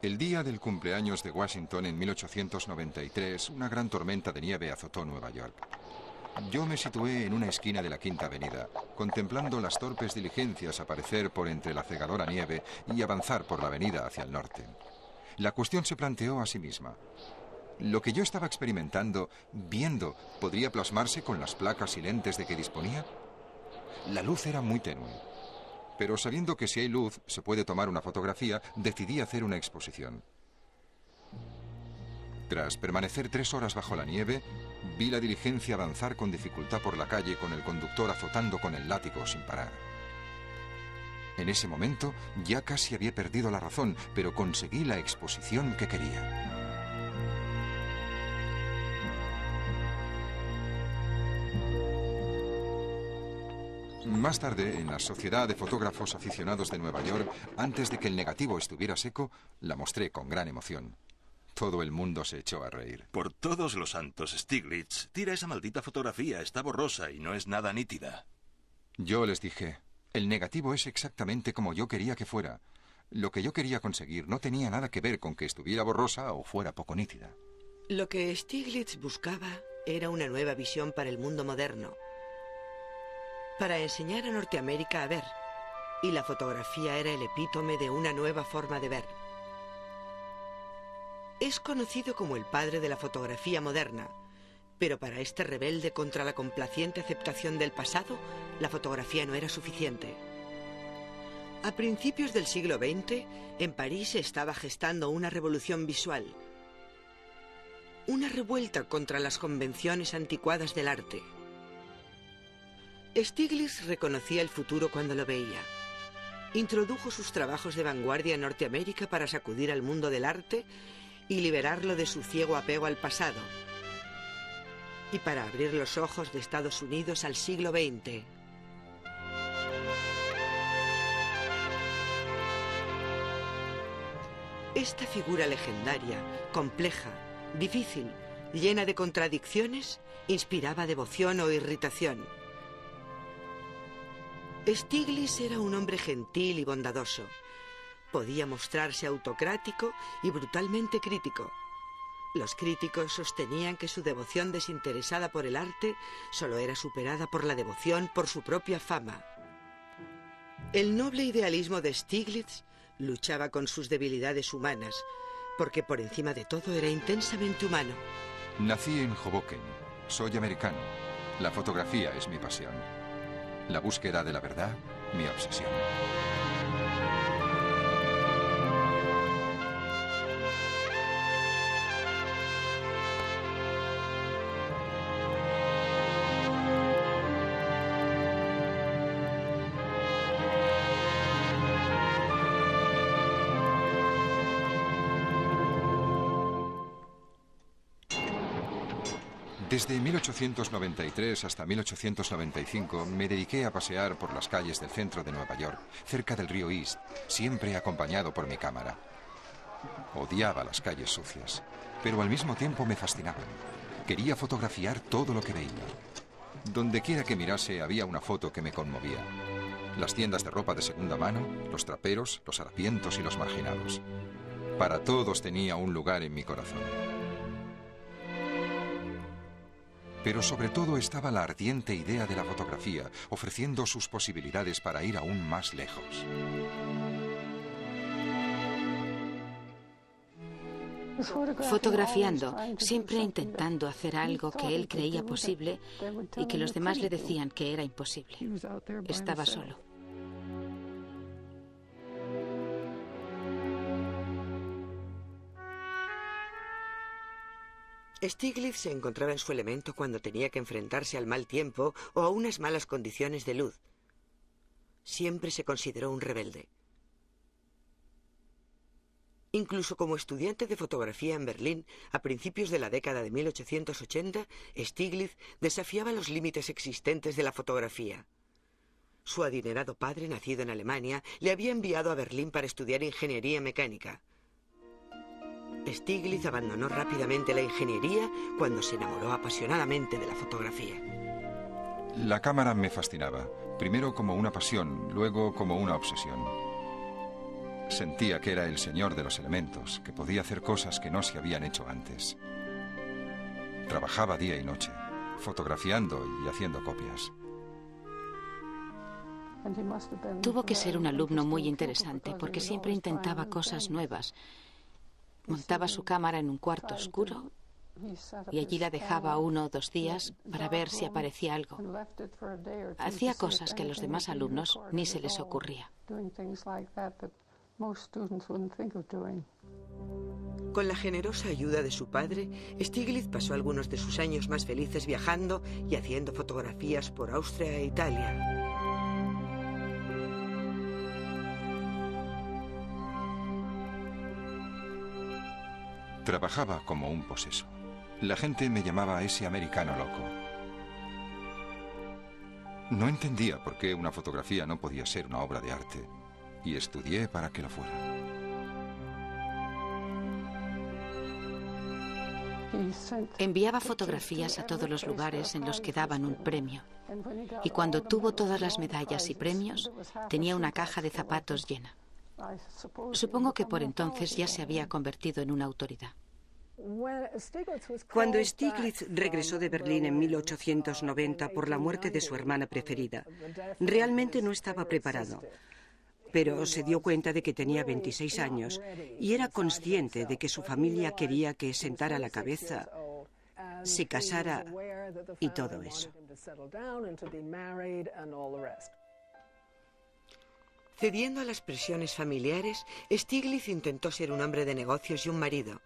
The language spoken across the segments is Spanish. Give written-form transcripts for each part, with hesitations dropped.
El día del cumpleaños de Washington en 1893, una gran tormenta de nieve azotó Nueva York. Yo me situé en una esquina de la Quinta Avenida, contemplando las torpes diligencias aparecer por entre la cegadora nieve y avanzar por la avenida hacia el norte. La cuestión se planteó a sí misma. ¿Lo que yo estaba experimentando, viendo, podría plasmarse con las placas y lentes de que disponía? La luz era muy tenue. Pero sabiendo que si hay luz se puede tomar una fotografía, decidí hacer una exposición. Tras permanecer 3 horas bajo la nieve, vi la diligencia avanzar con dificultad por la calle con el conductor azotando con el látigo sin parar. En ese momento ya casi había perdido la razón, pero conseguí la exposición que quería. Más tarde, en la Sociedad de Fotógrafos Aficionados de Nueva York, antes de que el negativo estuviera seco, la mostré con gran emoción. Todo el mundo se echó a reír. Por todos los santos, Stiglitz, tira esa maldita fotografía, está borrosa y no es nada nítida. Yo les dije, el negativo es exactamente como yo quería que fuera. Lo que yo quería conseguir no tenía nada que ver con que estuviera borrosa o fuera poco nítida. Lo que Stiglitz buscaba era una nueva visión para el mundo moderno, para enseñar a Norteamérica a ver, y la fotografía era el epítome de una nueva forma de ver. Es conocido como el padre de la fotografía moderna, pero para este rebelde contra la complaciente aceptación del pasado, la fotografía no era suficiente. A principios del siglo XX, en París se estaba gestando una revolución visual, una revuelta contra las convenciones anticuadas del arte. Stiglitz reconocía el futuro cuando lo veía. Introdujo sus trabajos de vanguardia en Norteamérica para sacudir al mundo del arte y liberarlo de su ciego apego al pasado, y para abrir los ojos de Estados Unidos al siglo XX. Esta figura legendaria, compleja, difícil, llena de contradicciones, inspiraba devoción o irritación. Stiglitz era un hombre gentil y bondadoso. Podía mostrarse autocrático y brutalmente crítico. Los críticos sostenían que su devoción desinteresada por el arte solo era superada por la devoción por su propia fama. El noble idealismo de Stiglitz luchaba con sus debilidades humanas, porque por encima de todo era intensamente humano. Nací en Hoboken. Soy americano. La fotografía es mi pasión. La búsqueda de la verdad, mi obsesión. Desde 1893 hasta 1895 me dediqué a pasear por las calles del centro de Nueva York, cerca del río East, siempre acompañado por mi cámara. Odiaba las calles sucias, pero al mismo tiempo me fascinaban. Quería fotografiar todo lo que veía. Donde quiera que mirase había una foto que me conmovía. Las tiendas de ropa de segunda mano, los traperos, los harapientos y los marginados. Para todos tenía un lugar en mi corazón. Pero sobre todo estaba la ardiente idea de la fotografía, ofreciendo sus posibilidades para ir aún más lejos. Fotografiando, siempre intentando hacer algo que él creía posible y que los demás le decían que era imposible. Estaba solo. Stiglitz se encontraba en su elemento cuando tenía que enfrentarse al mal tiempo o a unas malas condiciones de luz. Siempre se consideró un rebelde. Incluso como estudiante de fotografía en Berlín, a principios de la década de 1880, Stiglitz desafiaba los límites existentes de la fotografía. Su adinerado padre, nacido en Alemania, le había enviado a Berlín para estudiar ingeniería mecánica. Stiglitz abandonó rápidamente la ingeniería cuando se enamoró apasionadamente de la fotografía. La cámara me fascinaba, primero como una pasión, luego como una obsesión. Sentía que era el señor de los elementos, que podía hacer cosas que no se habían hecho antes. Trabajaba día y noche, fotografiando y haciendo copias. Tuvo que ser un alumno muy interesante porque siempre intentaba cosas nuevas. Montaba su cámara en un cuarto oscuro y allí la dejaba 1 o 2 días para ver si aparecía algo. Hacía cosas que a los demás alumnos ni se les ocurría. Con la generosa ayuda de su padre, Stiglitz pasó algunos de sus años más felices viajando y haciendo fotografías por Austria e Italia. Trabajaba como un poseso. La gente me llamaba ese americano loco. No entendía por qué una fotografía no podía ser una obra de arte, y estudié para que lo fuera. Enviaba fotografías a todos los lugares en los que daban un premio. Y cuando tuvo todas las medallas y premios, tenía una caja de zapatos llena. Supongo que por entonces ya se había convertido en una autoridad. Cuando Stiglitz regresó de Berlín en 1890 por la muerte de su hermana preferida, realmente no estaba preparado. Pero se dio cuenta de que tenía 26 años y era consciente de que su familia quería que sentara la cabeza, se casara y todo eso. Cediendo a las presiones familiares, Stiglitz intentó ser un hombre de negocios y un marido.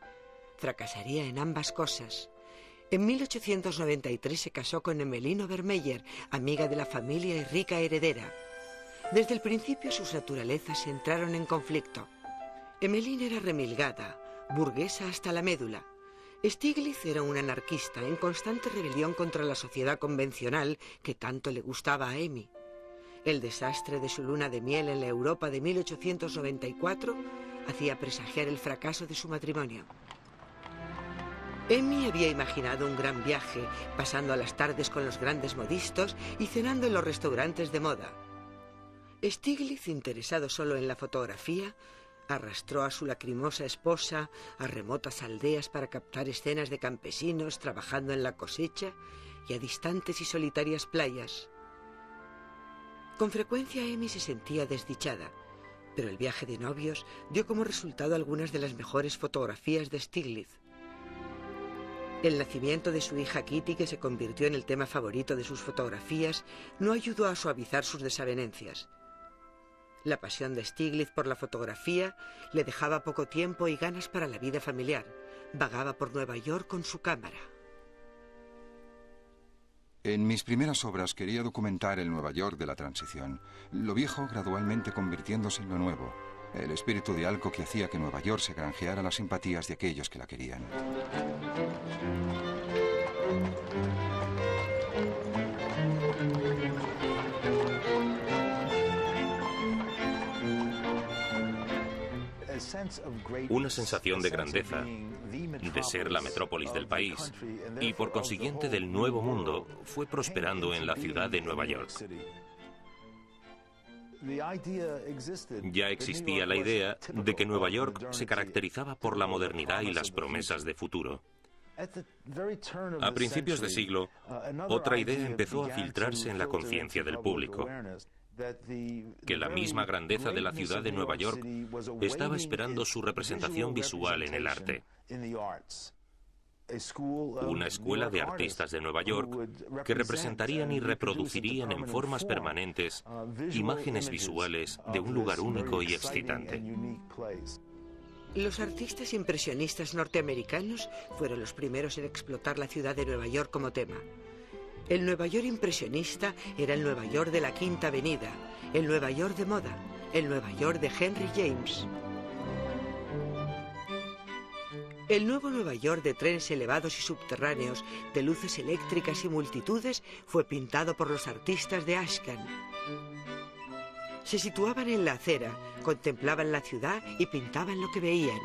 Fracasaría en ambas cosas. En 1893 se casó con Emmeline Obermeyer, amiga de la familia y rica heredera. Desde el principio sus naturalezas entraron en conflicto. Emmeline era remilgada, burguesa hasta la médula. Stiglitz era un anarquista en constante rebelión contra la sociedad convencional que tanto le gustaba a Emmy. El desastre de su luna de miel en la Europa de 1894 hacía presagiar el fracaso de su matrimonio. Emmy había imaginado un gran viaje, pasando a las tardes con los grandes modistas y cenando en los restaurantes de moda. Stiglitz, interesado solo en la fotografía, arrastró a su lacrimosa esposa a remotas aldeas para captar escenas de campesinos trabajando en la cosecha y a distantes y solitarias playas. Con frecuencia Emmy se sentía desdichada, pero el viaje de novios dio como resultado algunas de las mejores fotografías de Stiglitz. El nacimiento de su hija Kitty, que se convirtió en el tema favorito de sus fotografías, no ayudó a suavizar sus desavenencias. La pasión de Stiglitz por la fotografía le dejaba poco tiempo y ganas para la vida familiar. Vagaba por Nueva York con su cámara. En mis primeras obras quería documentar el Nueva York de la transición, lo viejo gradualmente convirtiéndose en lo nuevo, el espíritu de algo que hacía que Nueva York se granjeara las simpatías de aquellos que la querían. Una sensación de grandeza, de ser la metrópolis del país y por consiguiente del nuevo mundo, fue prosperando en la ciudad de Nueva York. Ya existía la idea de que Nueva York se caracterizaba por la modernidad y las promesas de futuro. A principios de siglo, otra idea empezó a filtrarse en la conciencia del público, que la misma grandeza de la ciudad de Nueva York estaba esperando su representación visual en el arte. Una escuela de artistas de Nueva York que representarían y reproducirían en formas permanentes imágenes visuales de un lugar único y excitante. Los artistas impresionistas norteamericanos fueron los primeros en explotar la ciudad de Nueva York como tema. El Nueva York impresionista era el Nueva York de la Quinta Avenida, el Nueva York de moda, el Nueva York de Henry James. El nuevo Nueva York de trenes elevados y subterráneos, de luces eléctricas y multitudes, fue pintado por los artistas de Ashcan. Se situaban en la acera, contemplaban la ciudad y pintaban lo que veían.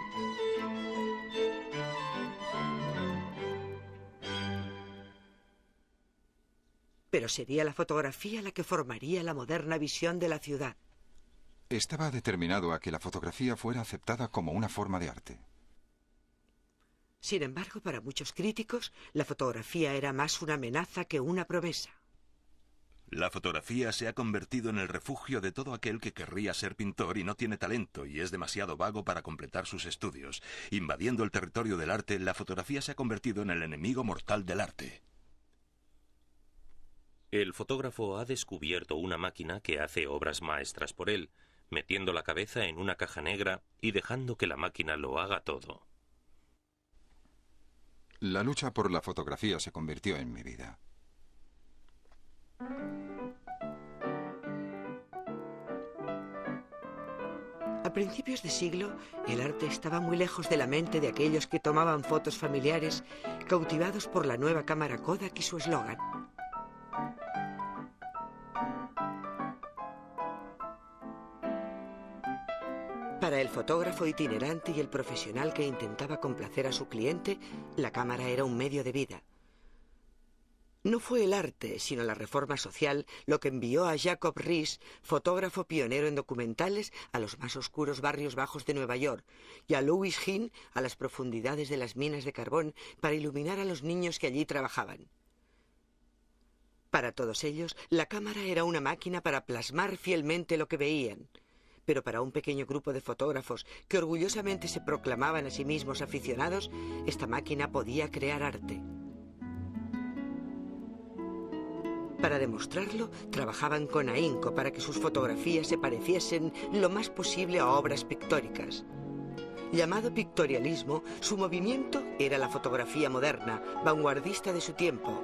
Pero sería la fotografía la que formaría la moderna visión de la ciudad. estaba determinado a que la fotografía fuera aceptada como una forma de arte. Sin embargo, para muchos críticos, la fotografía era más una amenaza que una promesa. La fotografía se ha convertido en el refugio de todo aquel que querría ser pintor y no tiene talento y es demasiado vago para completar sus estudios. Invadiendo el territorio del arte, la fotografía se ha convertido en el enemigo mortal del arte. El fotógrafo ha descubierto una máquina que hace obras maestras por él, metiendo la cabeza en una caja negra y dejando que la máquina lo haga todo. La lucha por la fotografía se convirtió en mi vida. A principios de siglo, el arte estaba muy lejos de la mente de aquellos que tomaban fotos familiares, cautivados por la nueva cámara Kodak y su eslogan. Para el fotógrafo itinerante y el profesional que intentaba complacer a su cliente, la cámara era un medio de vida. No fue el arte, sino la reforma social, lo que envió a Jacob Riis, fotógrafo pionero en documentales, a los más oscuros barrios bajos de Nueva York, y a Louis Hinn a las profundidades de las minas de carbón para iluminar a los niños que allí trabajaban. Para todos ellos, la cámara era una máquina para plasmar fielmente lo que veían. Pero para un pequeño grupo de fotógrafos que orgullosamente se proclamaban a sí mismos aficionados, esta máquina podía crear arte. Para demostrarlo, trabajaban con ahínco para que sus fotografías se pareciesen lo más posible a obras pictóricas. Llamado pictorialismo, su movimiento era la fotografía moderna, vanguardista de su tiempo.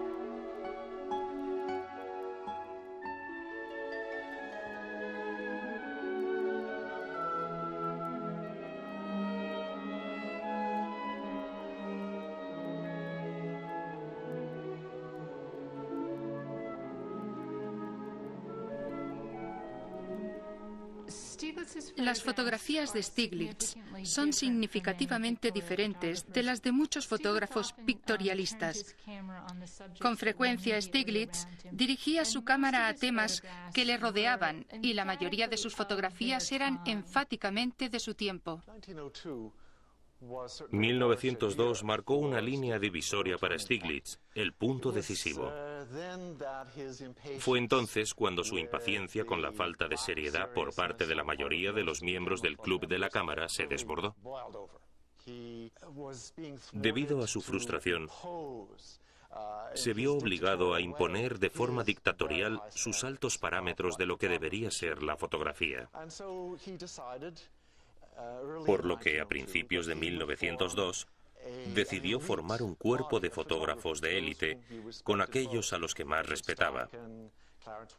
Las fotografías de Stiglitz son significativamente diferentes de las de muchos fotógrafos pictorialistas. Con frecuencia, Stiglitz dirigía su cámara a temas que le rodeaban y la mayoría de sus fotografías eran enfáticamente de su tiempo. 1902 marcó una línea divisoria para Stiglitz, el punto decisivo. Fue entonces cuando su impaciencia con la falta de seriedad por parte de la mayoría de los miembros del club de la cámara se desbordó. Debido a su frustración, se vio obligado a imponer de forma dictatorial sus altos parámetros de lo que debería ser la fotografía. Por lo que a principios de 1902 decidió formar un cuerpo de fotógrafos de élite con aquellos a los que más respetaba: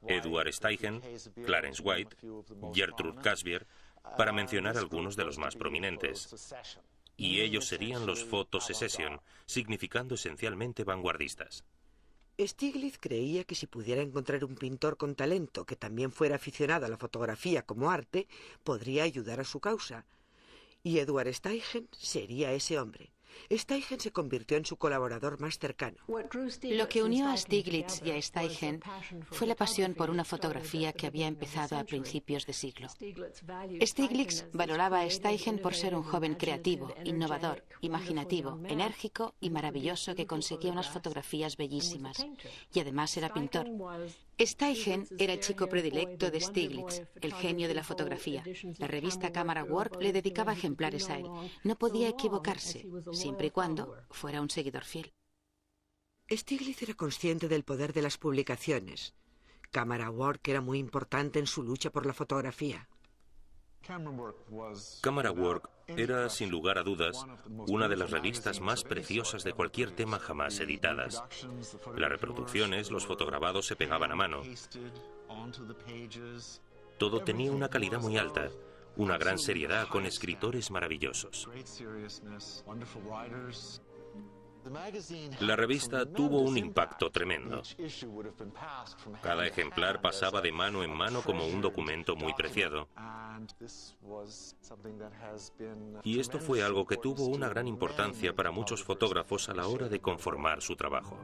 Edward Steichen, Clarence White, Gertrude Casbier, para mencionar algunos de los más prominentes. Y ellos serían los Photo Secession, significando esencialmente vanguardistas. Stiglitz creía que si pudiera encontrar un pintor con talento que también fuera aficionado a la fotografía como arte, podría ayudar a su causa. Y Edward Steichen sería ese hombre. Steichen se convirtió en su colaborador más cercano. Lo que unió a Stiglitz y a Steichen fue la pasión por una fotografía que había empezado a principios de siglo. Stiglitz valoraba a Steichen por ser un joven creativo, innovador, imaginativo, enérgico y maravilloso que conseguía unas fotografías bellísimas. Y además era pintor. Steichen era el chico predilecto de Stiglitz, el genio de la fotografía. La revista Camera Work le dedicaba ejemplares a él. No podía equivocarse, siempre y cuando fuera un seguidor fiel. Stiglitz era consciente del poder de las publicaciones. Camera Work era muy importante en su lucha por la fotografía. Camera Work era, sin lugar a dudas, una de las revistas más preciosas de cualquier tema jamás editadas. Las reproducciones, los fotograbados se pegaban a mano. Todo tenía una calidad muy alta, una gran seriedad con escritores maravillosos. La revista tuvo un impacto tremendo. Cada ejemplar pasaba de mano en mano como un documento muy preciado. Y esto fue algo que tuvo una gran importancia para muchos fotógrafos a la hora de conformar su trabajo.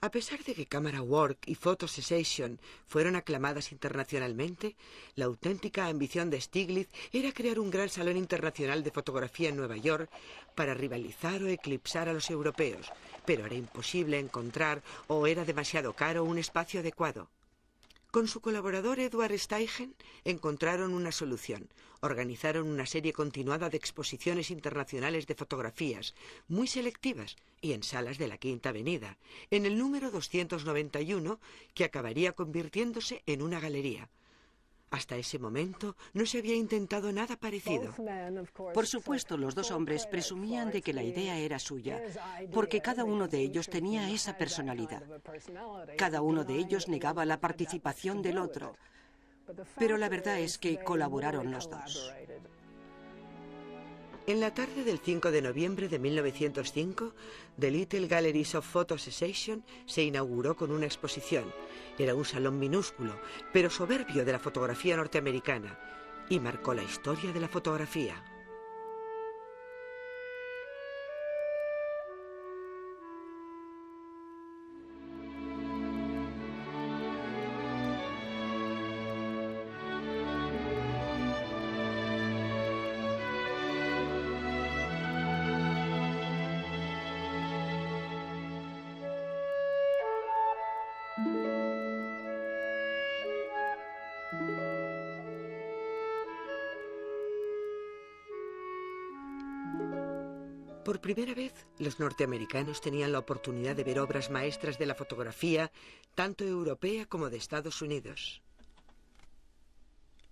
A pesar de que Camera Work y Photo Sensation fueron aclamadas internacionalmente, la auténtica ambición de Stiglitz era crear un gran salón internacional de fotografía en Nueva York para rivalizar o eclipsar a los europeos, pero era imposible encontrar o era demasiado caro un espacio adecuado. Con su colaborador Edward Steichen encontraron una solución. Organizaron una serie continuada de exposiciones internacionales de fotografías, muy selectivas y en salas de la Quinta Avenida, en el número 291, que acabaría convirtiéndose en una galería. Hasta ese momento no se había intentado nada parecido. Por supuesto, los dos hombres presumían de que la idea era suya, porque cada uno de ellos tenía esa personalidad. Cada uno de ellos negaba la participación del otro, pero la verdad es que colaboraron los dos. En la tarde del 5 de noviembre de 1905, The Little Galleries of Photo Sensation se inauguró con una exposición. Era un salón minúsculo, pero soberbio de la fotografía norteamericana, y marcó la historia de la fotografía. Por primera vez, los norteamericanos tenían la oportunidad de ver obras maestras de la fotografía, tanto europea como de Estados Unidos.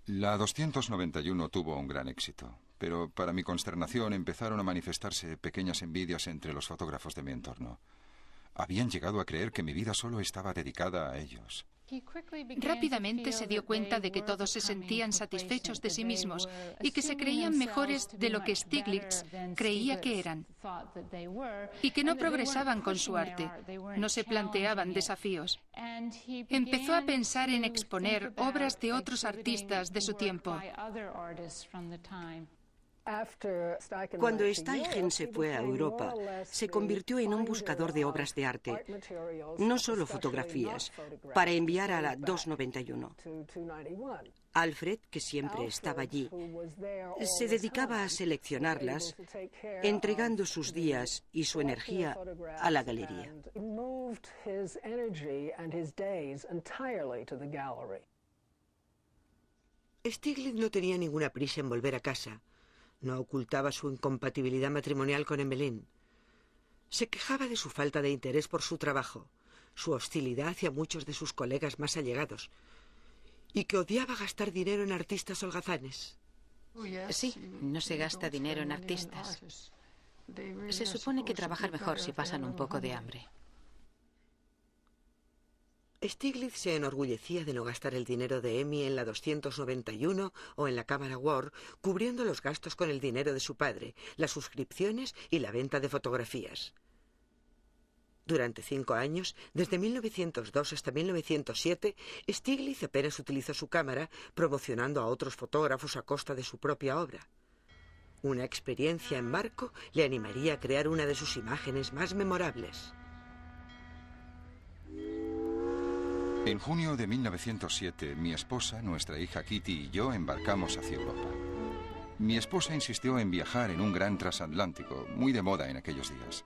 La 291 tuvo un gran éxito, pero para mi consternación empezaron a manifestarse pequeñas envidias entre los fotógrafos de mi entorno. Habían llegado a creer que mi vida solo estaba dedicada a ellos. Rápidamente se dio cuenta de que todos se sentían satisfechos de sí mismos y que se creían mejores de lo que Stiglitz creía que eran, y que no progresaban con su arte, no se planteaban desafíos. Empezó a pensar en exponer obras de otros artistas de su tiempo. Cuando Steichen se fue a Europa, se convirtió en un buscador de obras de arte, no solo fotografías, para enviar a la 291. Alfred, que siempre estaba allí, se dedicaba a seleccionarlas, entregando sus días y su energía a la galería. Stiglitz no tenía ninguna prisa en volver a casa. No ocultaba su incompatibilidad matrimonial con Emmeline. Se quejaba de su falta de interés por su trabajo, su hostilidad hacia muchos de sus colegas más allegados, y que odiaba gastar dinero en artistas holgazanes. Sí, no se gasta dinero en artistas. Se supone que trabajan mejor si pasan un poco de hambre. Stiglitz se enorgullecía de no gastar el dinero de Emmy en la 291 o en la Camera Work, cubriendo los gastos con el dinero de su padre, las suscripciones y la venta de fotografías. Durante 5 años, desde 1902 hasta 1907, Stiglitz apenas utilizó su cámara, promocionando a otros fotógrafos a costa de su propia obra. Una experiencia en barco le animaría a crear una de sus imágenes más memorables. En junio de 1907, mi esposa, nuestra hija Kitty y yo embarcamos hacia Europa. Mi esposa insistió en viajar en un gran transatlántico, muy de moda en aquellos días.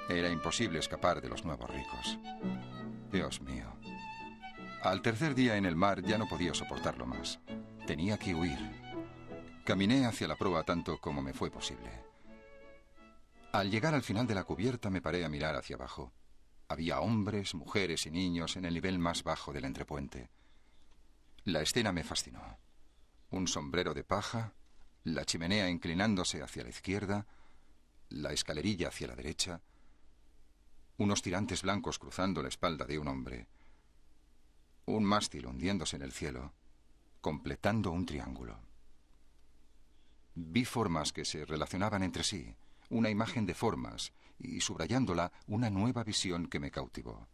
Era imposible escapar de los nuevos ricos. Dios mío. Al tercer día en el mar ya no podía soportarlo más. Tenía que huir. Caminé hacia la proa tanto como me fue posible. Al llegar al final de la cubierta me paré a mirar hacia abajo. Había hombres, mujeres y niños en el nivel más bajo del entrepuente. La escena me fascinó. Un sombrero de paja, la chimenea inclinándose hacia la izquierda, la escalerilla hacia la derecha, unos tirantes blancos cruzando la espalda de un hombre, un mástil hundiéndose en el cielo, completando un triángulo. Vi formas que se relacionaban entre sí, una imagen de formas, y subrayándola, una nueva visión que me cautivó.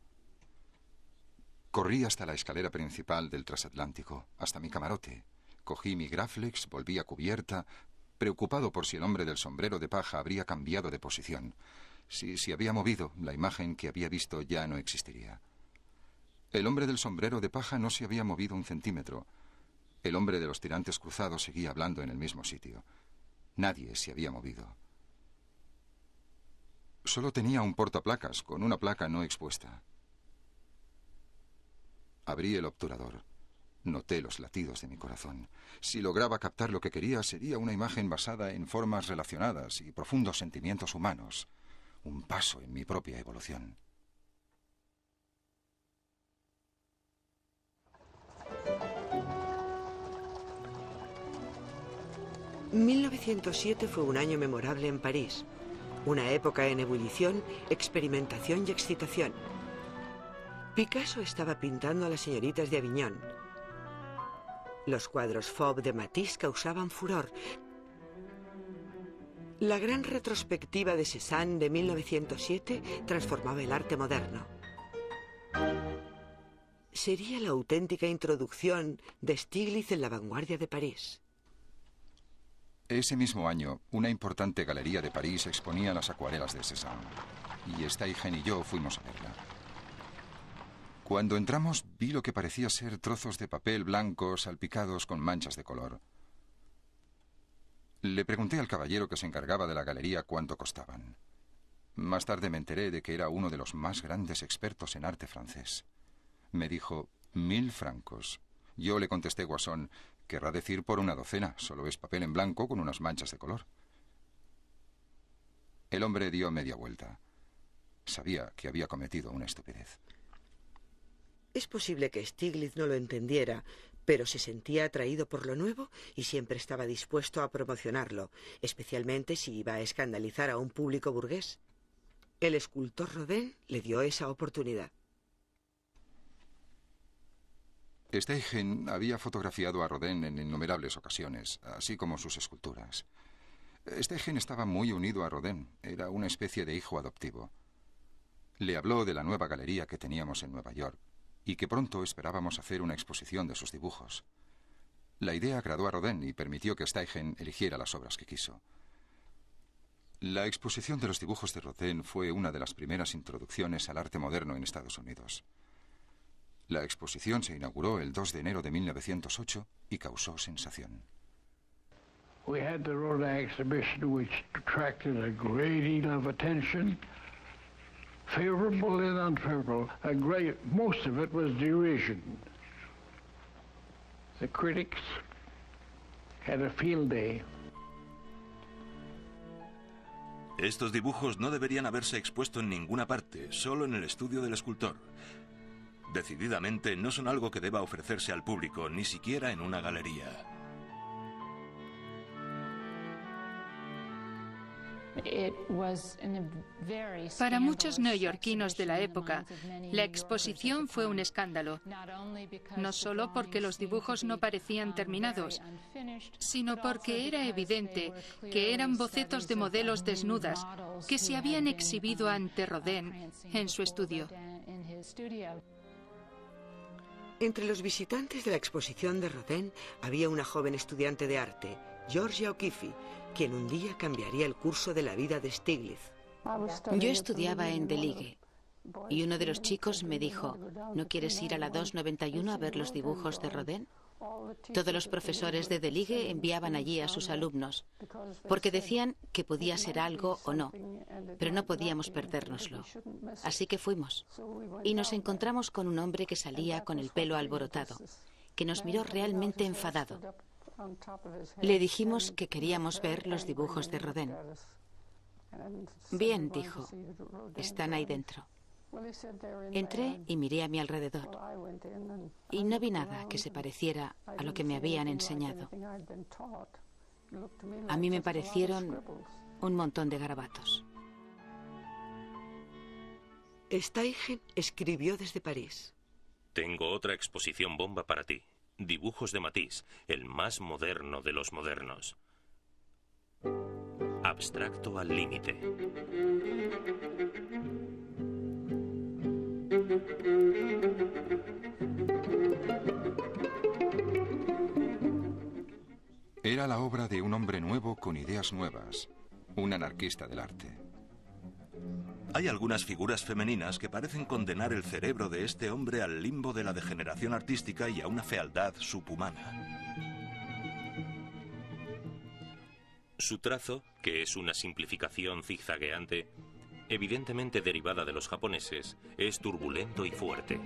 Corrí hasta la escalera principal del transatlántico, hasta mi camarote. Cogí mi Graflex, volví a cubierta, preocupado por si el hombre del sombrero de paja habría cambiado de posición. Si se había movido, la imagen que había visto ya no existiría. El hombre del sombrero de paja no se había movido un centímetro. El hombre de los tirantes cruzados seguía hablando en el mismo sitio. Nadie se había movido. Solo tenía un portaplacas con una placa no expuesta. Abrí el obturador. Noté los latidos de mi corazón. Si lograba captar lo que quería, sería una imagen basada en formas relacionadas y profundos sentimientos humanos. Un paso en mi propia evolución. «1907 fue un año memorable en París. Una época en ebullición, experimentación y excitación. Picasso estaba pintando a las señoritas de Aviñón. Los cuadros Fauve de Matisse causaban furor. La gran retrospectiva de Cézanne de 1907 transformaba el arte moderno. Sería la auténtica introducción de Stieglitz en la vanguardia de París. Ese mismo año, una importante galería de París exponía las acuarelas de Cézanne, y Steichen y yo fuimos a verla. Cuando entramos, vi lo que parecía ser trozos de papel blanco salpicados con manchas de color. Le pregunté al caballero que se encargaba de la galería cuánto costaban. Más tarde me enteré de que era uno de los más grandes expertos en arte francés. Me dijo, 1000 francos. Yo le contesté guasón, querrá decir por una docena, solo es papel en blanco con unas manchas de color. El hombre dio media vuelta. Sabía que había cometido una estupidez. Es posible que Stieglitz no lo entendiera, pero se sentía atraído por lo nuevo y siempre estaba dispuesto a promocionarlo, especialmente si iba a escandalizar a un público burgués. El escultor Rodin le dio esa oportunidad. Steichen había fotografiado a Rodin en innumerables ocasiones, así como sus esculturas. Steichen estaba muy unido a Rodin, era una especie de hijo adoptivo. Le habló de la nueva galería que teníamos en Nueva York y que pronto esperábamos hacer una exposición de sus dibujos. La idea agradó a Rodin y permitió que Steichen eligiera las obras que quiso. La exposición de los dibujos de Rodin fue una de las primeras introducciones al arte moderno en Estados Unidos. La exposición se inauguró el 2 de enero de 1908 y causó sensación. We had the Rodin exhibition, which attracted a great deal of attention, favorable and unfavorable. Most of it was derision. The critics had a field day. Estos dibujos no deberían haberse expuesto en ninguna parte, solo en el estudio del escultor. Decididamente no son algo que deba ofrecerse al público, ni siquiera en una galería. Para muchos neoyorquinos de la época, la exposición fue un escándalo, no solo porque los dibujos no parecían terminados, sino porque era evidente que eran bocetos de modelos desnudas que se habían exhibido ante Rodin en su estudio. Entre los visitantes de la exposición de Rodin había una joven estudiante de arte, Georgia O'Keeffe, quien un día cambiaría el curso de la vida de Stieglitz. Yo estudiaba en Deligue y uno de los chicos me dijo, ¿no quieres ir a la 291 a ver los dibujos de Rodin? Todos los profesores de Deligue enviaban allí a sus alumnos, porque decían que podía ser algo o no, pero no podíamos perdérnoslo. Así que fuimos, y nos encontramos con un hombre que salía con el pelo alborotado, que nos miró realmente enfadado. Le dijimos que queríamos ver los dibujos de Rodin. Bien, dijo, están ahí dentro. Entré y miré a mi alrededor y no vi nada que se pareciera a lo que me habían enseñado. A mí me parecieron un montón de garabatos. Steichen escribió desde París. Tengo otra exposición bomba para ti. Dibujos de Matisse, el más moderno de los modernos. Abstracto al límite. Era la obra de un hombre nuevo con ideas nuevas, un anarquista del arte. Hay algunas figuras femeninas que parecen condenar el cerebro de este hombre al limbo de la degeneración artística y a una fealdad subhumana. Su trazo, que es una simplificación zigzagueante, evidentemente derivada de los japoneses, es turbulento y fuerte.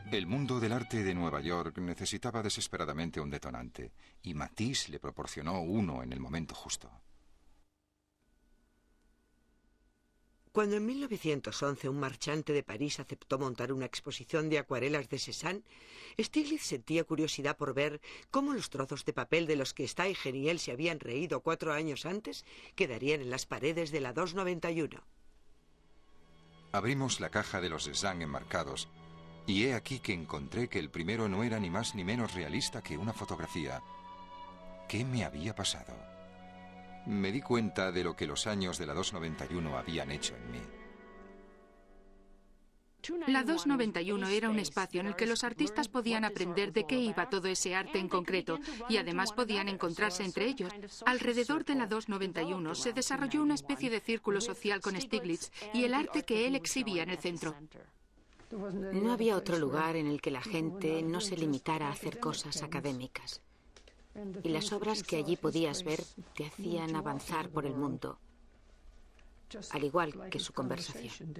El mundo del arte de Nueva York necesitaba desesperadamente un detonante, y Matisse le proporcionó uno en el momento justo. Cuando en 1911 un marchante de París aceptó montar una exposición de acuarelas de Cézanne, Stiglitz sentía curiosidad por ver cómo los trozos de papel de los que Steiger y él se habían reído 4 años antes quedarían en las paredes de la 291. Abrimos la caja de los Cézanne enmarcados, y he aquí que encontré que el primero no era ni más ni menos realista que una fotografía. ¿Qué me había pasado? Me di cuenta de lo que los años de la 291 habían hecho en mí. La 291 era un espacio en el que los artistas podían aprender de qué iba todo ese arte en concreto y además podían encontrarse entre ellos. Alrededor de la 291 se desarrolló una especie de círculo social con Stiglitz y el arte que él exhibía en el centro. No había otro lugar en el que la gente no se limitara a hacer cosas académicas. Y las obras que allí podías ver te hacían avanzar por el mundo, al igual que su conversación.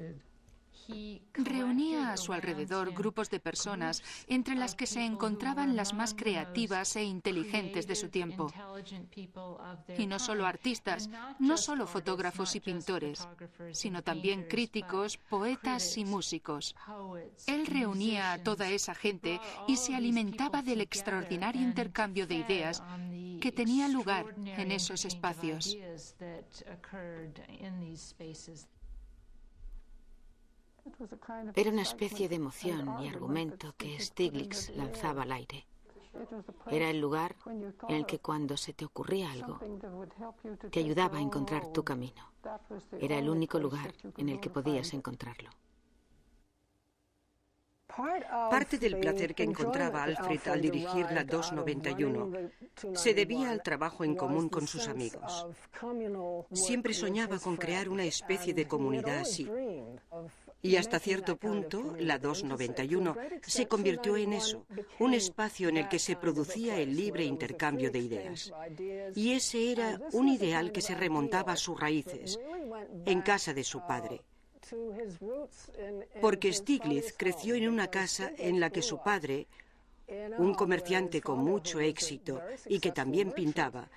Reunía a su alrededor grupos de personas entre las que se encontraban las más creativas e inteligentes de su tiempo. Y no solo artistas, no solo fotógrafos y pintores, sino también críticos, poetas y músicos. Él reunía a toda esa gente y se alimentaba del extraordinario intercambio de ideas que tenía lugar en esos espacios. Era una especie de emoción y argumento que Stiglitz lanzaba al aire. Era el lugar en el que cuando se te ocurría algo, te ayudaba a encontrar tu camino. Era el único lugar en el que podías encontrarlo. Parte del placer que encontraba Alfred al dirigir la 291 se debía al trabajo en común con sus amigos. Siempre soñaba con crear una especie de comunidad así. Y hasta cierto punto, la 291 se convirtió en eso, un espacio en el que se producía el libre intercambio de ideas. Y ese era un ideal que se remontaba a sus raíces, en casa de su padre. Porque Stiglitz creció en una casa en la que su padre, un comerciante con mucho éxito y que también pintaba,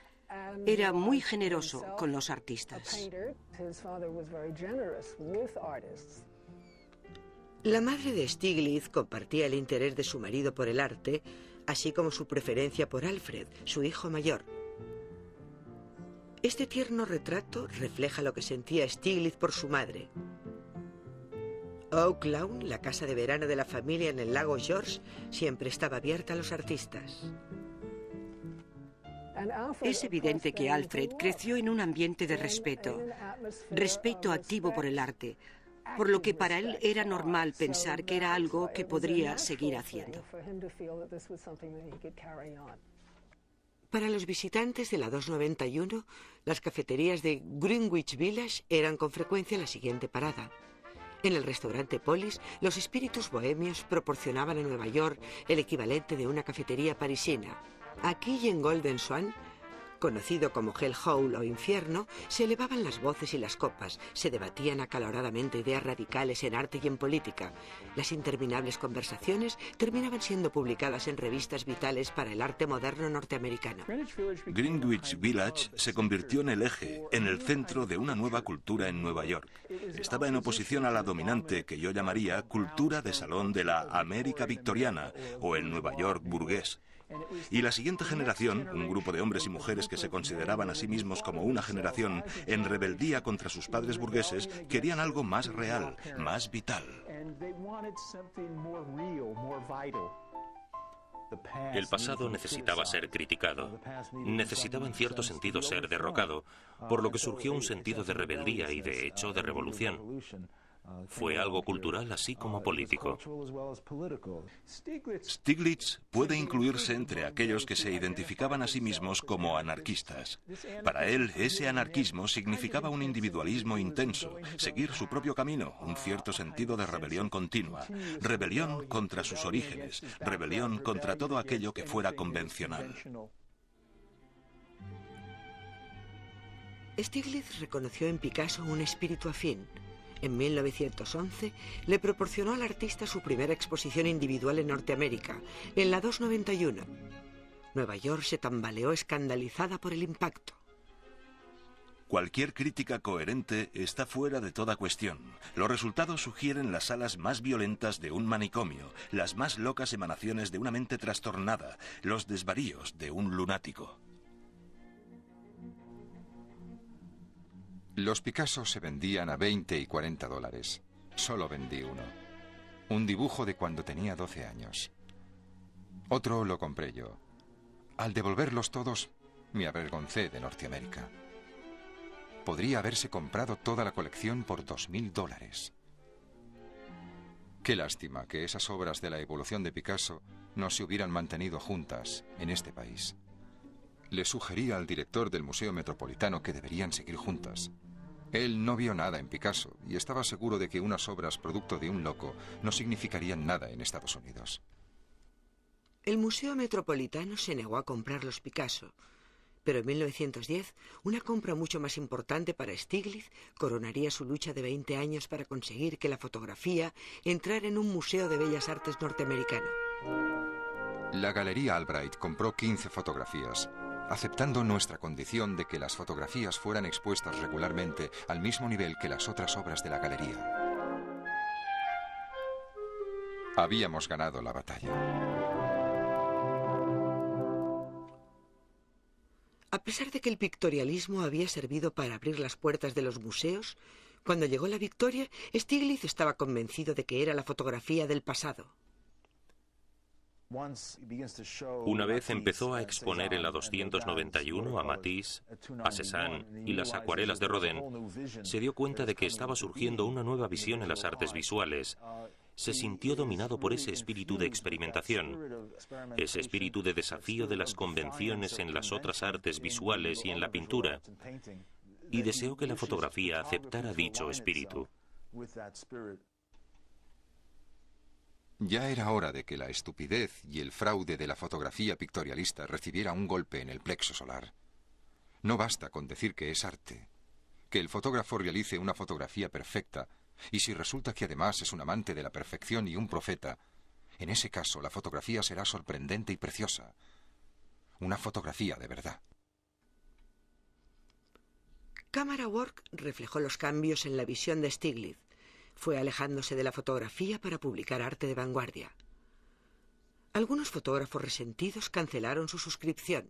era muy generoso con los artistas. La madre de Stiglitz compartía el interés de su marido por el arte, así como su preferencia por Alfred, su hijo mayor. Este tierno retrato refleja lo que sentía Stiglitz por su madre. Oak Lawn, la casa de verano de la familia en el lago George, siempre estaba abierta a los artistas. Es evidente que Alfred creció en un ambiente de respeto activo por el arte, por lo que para él era normal pensar que era algo que podría seguir haciendo. Para los visitantes de la 291, las cafeterías de Greenwich Village eran con frecuencia la siguiente parada. En el restaurante Polis, los espíritus bohemios proporcionaban a Nueva York el equivalente de una cafetería parisina. Aquí y en Golden Swan, conocido como Hell Hole o Infierno, se elevaban las voces y las copas, se debatían acaloradamente ideas radicales en arte y en política. Las interminables conversaciones terminaban siendo publicadas en revistas vitales para el arte moderno norteamericano. Greenwich Village se convirtió en el eje, en el centro de una nueva cultura en Nueva York. Estaba en oposición a la dominante que yo llamaría cultura de salón de la América victoriana o el Nueva York burgués. Y la siguiente generación, un grupo de hombres y mujeres que se consideraban a sí mismos como una generación en rebeldía contra sus padres burgueses, querían algo más real, más vital. El pasado necesitaba ser criticado, necesitaba en cierto sentido ser derrocado, por lo que surgió un sentido de rebeldía y de hecho de revolución. Fue algo cultural así como político. Stieglitz puede incluirse entre aquellos que se identificaban a sí mismos como anarquistas. Para él, ese anarquismo significaba un individualismo intenso, seguir su propio camino, un cierto sentido de rebelión continua, rebelión contra sus orígenes, rebelión contra todo aquello que fuera convencional. Stieglitz reconoció en Picasso un espíritu afín. En 1911 le proporcionó al artista su primera exposición individual en Norteamérica, en la 291. Nueva York se tambaleó escandalizada por el impacto. Cualquier crítica coherente está fuera de toda cuestión. Los resultados sugieren las alas más violentas de un manicomio, las más locas emanaciones de una mente trastornada, los desvaríos de un lunático. Los Picasso se vendían a 20 y 40 dólares. Solo vendí uno. Un dibujo de cuando tenía 12 años. Otro lo compré yo. Al devolverlos todos, me avergoncé de Norteamérica. Podría haberse comprado toda la colección por 2.000 dólares. Qué lástima que esas obras de la evolución de Picasso no se hubieran mantenido juntas en este país. Le sugería al director del Museo Metropolitano que deberían seguir juntas. Él no vio nada en Picasso y estaba seguro de que unas obras producto de un loco no significarían nada en Estados Unidos. El Museo Metropolitano se negó a comprar los Picasso, pero en 1910 una compra mucho más importante para Stieglitz coronaría su lucha de 20 años para conseguir que la fotografía entrara en un museo de bellas artes norteamericano. La Galería Albright compró 15 fotografías, aceptando nuestra condición de que las fotografías fueran expuestas regularmente al mismo nivel que las otras obras de la galería. Habíamos ganado la batalla. A pesar de que el pictorialismo había servido para abrir las puertas de los museos, cuando llegó la victoria, Stieglitz estaba convencido de que era la fotografía del pasado. Una vez empezó a exponer en la 291 a Matisse, a Cézanne y las acuarelas de Rodin, se dio cuenta de que estaba surgiendo una nueva visión en las artes visuales. Se sintió dominado por ese espíritu de experimentación, ese espíritu de desafío de las convenciones en las otras artes visuales y en la pintura, y deseó que la fotografía aceptara dicho espíritu. Ya era hora de que la estupidez y el fraude de la fotografía pictorialista recibiera un golpe en el plexo solar. No basta con decir que es arte, que el fotógrafo realice una fotografía perfecta, y si resulta que además es un amante de la perfección y un profeta, en ese caso la fotografía será sorprendente y preciosa. Una fotografía de verdad. Camera Work reflejó los cambios en la visión de Stieglitz. Fue alejándose de la fotografía para publicar arte de vanguardia. Algunos fotógrafos resentidos cancelaron su suscripción.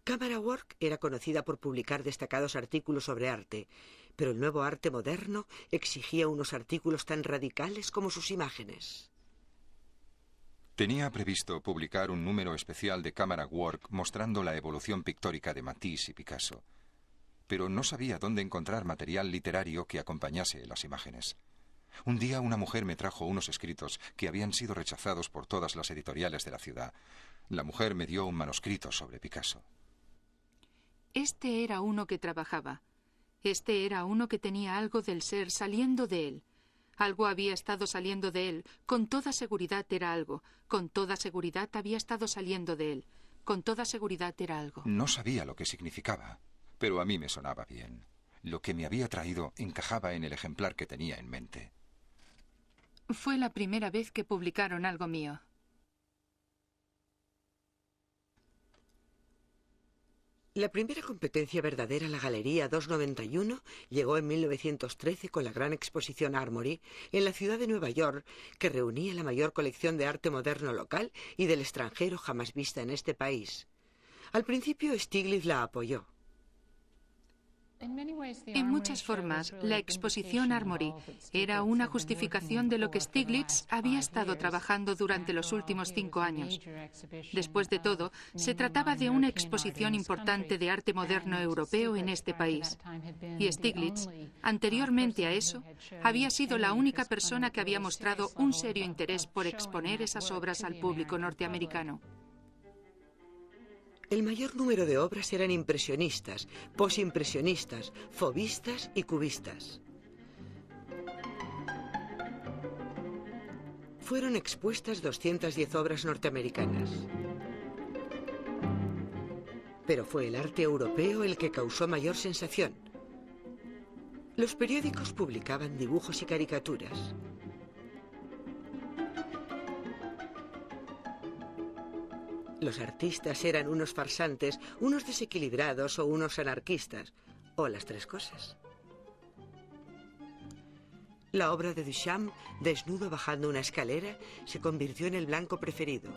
Camera Work era conocida por publicar destacados artículos sobre arte, pero el nuevo arte moderno exigía unos artículos tan radicales como sus imágenes. Tenía previsto publicar un número especial de Camera Work mostrando la evolución pictórica de Matisse y Picasso, pero no sabía dónde encontrar material literario que acompañase las imágenes. Un día una mujer me trajo unos escritos que habían sido rechazados por todas las editoriales de la ciudad. La mujer me dio un manuscrito sobre Picasso. Este era uno que trabajaba. Este era uno que tenía algo del ser saliendo de él. Algo había estado saliendo de él. Con toda seguridad era algo. Con toda seguridad había estado saliendo de él. Con toda seguridad era algo. No sabía lo que significaba, pero a mí me sonaba bien. Lo que me había traído encajaba en el ejemplar que tenía en mente. Fue la primera vez que publicaron algo mío. La primera competencia verdadera, la Galería 291, llegó en 1913 con la gran exposición Armory en la ciudad de Nueva York, que reunía la mayor colección de arte moderno local y del extranjero jamás vista en este país. Al principio Stieglitz la apoyó. En muchas formas, la exposición Armory era una justificación de lo que Stieglitz había estado trabajando durante los últimos 5 años. Después de todo, se trataba de una exposición importante de arte moderno europeo en este país. Y Stieglitz, anteriormente a eso, había sido la única persona que había mostrado un serio interés por exponer esas obras al público norteamericano. El mayor número de obras eran impresionistas, posimpresionistas, fauvistas y cubistas. Fueron expuestas 210 obras norteamericanas. Pero fue el arte europeo el que causó mayor sensación. Los periódicos publicaban dibujos y caricaturas. Los artistas eran unos farsantes, unos desequilibrados o unos anarquistas, o las tres cosas. La obra de Duchamp, desnudo bajando una escalera, se convirtió en el blanco preferido.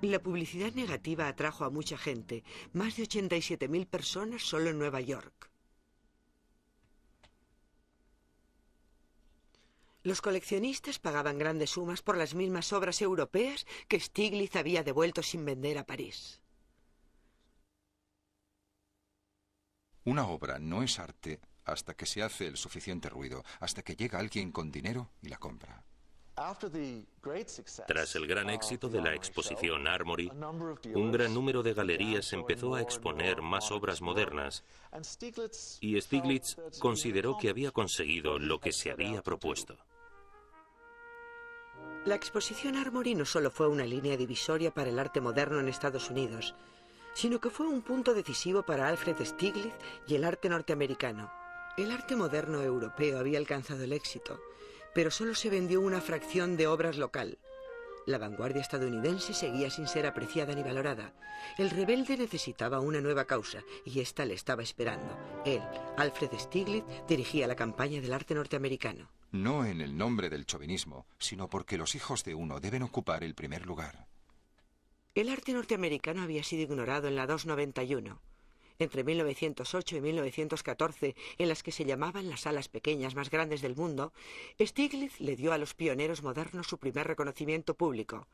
La publicidad negativa atrajo a mucha gente, más de 87.000 personas solo en Nueva York. Los coleccionistas pagaban grandes sumas por las mismas obras europeas que Stieglitz había devuelto sin vender a París. Una obra no es arte hasta que se hace el suficiente ruido, hasta que llega alguien con dinero y la compra. Tras el gran éxito de la exposición Armory, un gran número de galerías empezó a exponer más obras modernas y Stieglitz consideró que había conseguido lo que se había propuesto. La exposición Armory no solo fue una línea divisoria para el arte moderno en Estados Unidos, sino que fue un punto decisivo para Alfred Stieglitz y el arte norteamericano. El arte moderno europeo había alcanzado el éxito, pero solo se vendió una fracción de obras local. La vanguardia estadounidense seguía sin ser apreciada ni valorada. El rebelde necesitaba una nueva causa, y ésta le estaba esperando. Él, Alfred Stieglitz, dirigía la campaña del arte norteamericano. No en el nombre del chauvinismo, sino porque los hijos de uno deben ocupar el primer lugar. El arte norteamericano había sido ignorado en la 291. Entre 1908 y 1914, en las que se llamaban las salas pequeñas más grandes del mundo, Stieglitz le dio a los pioneros modernos su primer reconocimiento público.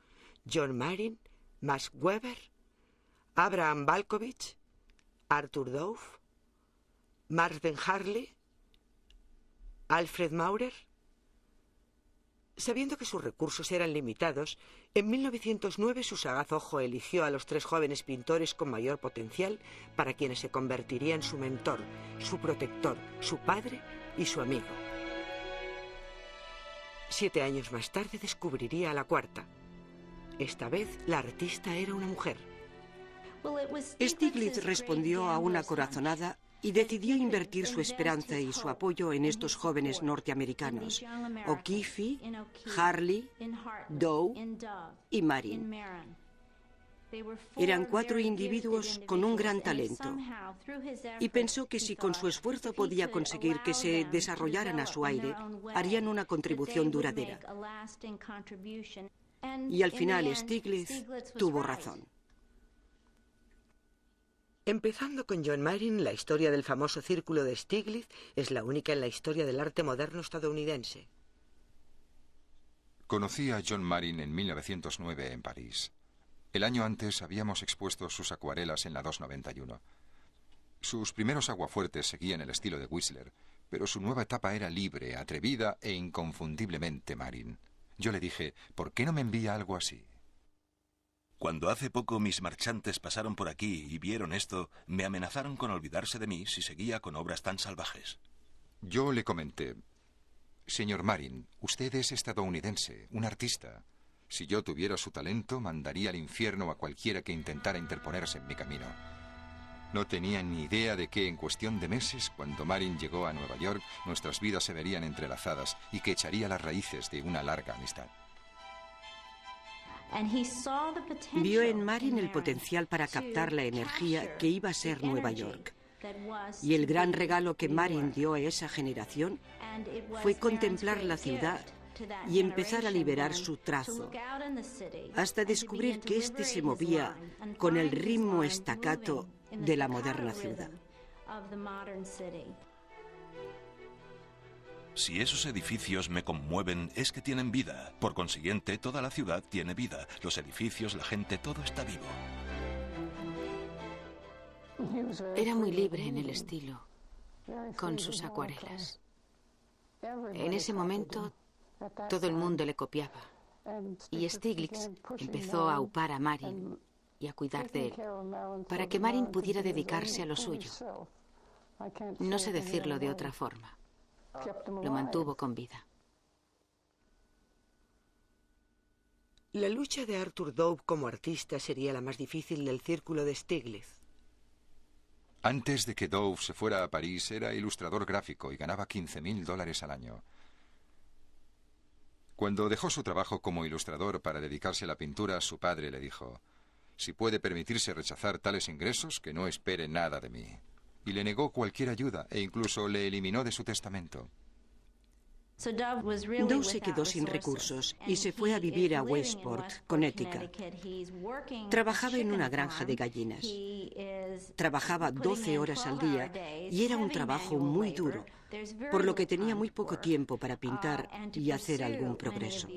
John Marin, Max Weber, Abraham Balkovich, Arthur Dove, Max Ben Harley, Alfred Maurer. Sabiendo que sus recursos eran limitados, en 1909 su sagaz ojo eligió a los 3 jóvenes pintores con mayor potencial para quienes se convertirían en su mentor, su protector, su padre y su amigo. 7 años más tarde descubriría a la cuarta. Esta vez la artista era una mujer. Stieglitz respondió a una corazonada y decidió invertir su esperanza y su apoyo en estos jóvenes norteamericanos, O'Keeffe, Harley, Dow y Marin. Eran 4 individuos con un gran talento y pensó que si con su esfuerzo podía conseguir que se desarrollaran a su aire, harían una contribución duradera. Y al final Stieglitz tuvo razón. Empezando con John Marin, la historia del famoso círculo de Stieglitz es la única en la historia del arte moderno estadounidense. Conocí a John Marin en 1909 en París. El año antes habíamos expuesto sus acuarelas en la 291. Sus primeros aguafuertes seguían el estilo de Whistler, pero su nueva etapa era libre, atrevida e inconfundiblemente Marin. Yo le dije, ¿por qué no me envía algo así? Cuando hace poco mis marchantes pasaron por aquí y vieron esto, me amenazaron con olvidarse de mí si seguía con obras tan salvajes. Yo le comenté, señor Marin, usted es estadounidense, un artista. Si yo tuviera su talento, mandaría al infierno a cualquiera que intentara interponerse en mi camino. No tenía ni idea de que en cuestión de meses, cuando Marin llegó a Nueva York, nuestras vidas se verían entrelazadas y que echaría las raíces de una larga amistad. Vio en Marin el potencial para captar la energía que iba a ser Nueva York. Y el gran regalo que Marin dio a esa generación fue contemplar la ciudad y empezar a liberar su trazo, hasta descubrir que éste se movía con el ritmo staccato de la moderna ciudad. Si esos edificios me conmueven, es que tienen vida. Por consiguiente, toda la ciudad tiene vida. Los edificios, la gente, todo está vivo. Era muy libre en el estilo, con sus acuarelas. En ese momento, todo el mundo le copiaba. Y Stieglitz empezó a aupar a Marin y a cuidar de él, para que Marin pudiera dedicarse a lo suyo. No sé decirlo de otra forma. Lo mantuvo con vida. La lucha de Arthur Dove como artista sería la más difícil del círculo de Stieglitz. Antes de que Dove se fuera a París, era ilustrador gráfico y ganaba $15.000 al año. Cuando dejó su trabajo como ilustrador para dedicarse a la pintura, su padre le dijo: si puede permitirse rechazar tales ingresos, que no espere nada de mí. Y le negó cualquier ayuda e incluso le eliminó de su testamento. Dove se quedó sin recursos y se fue a vivir a Westport, Connecticut. Trabajaba en una granja de gallinas. Trabajaba 12 horas al día y era un trabajo muy duro, por lo que tenía muy poco tiempo para pintar y hacer algún progreso.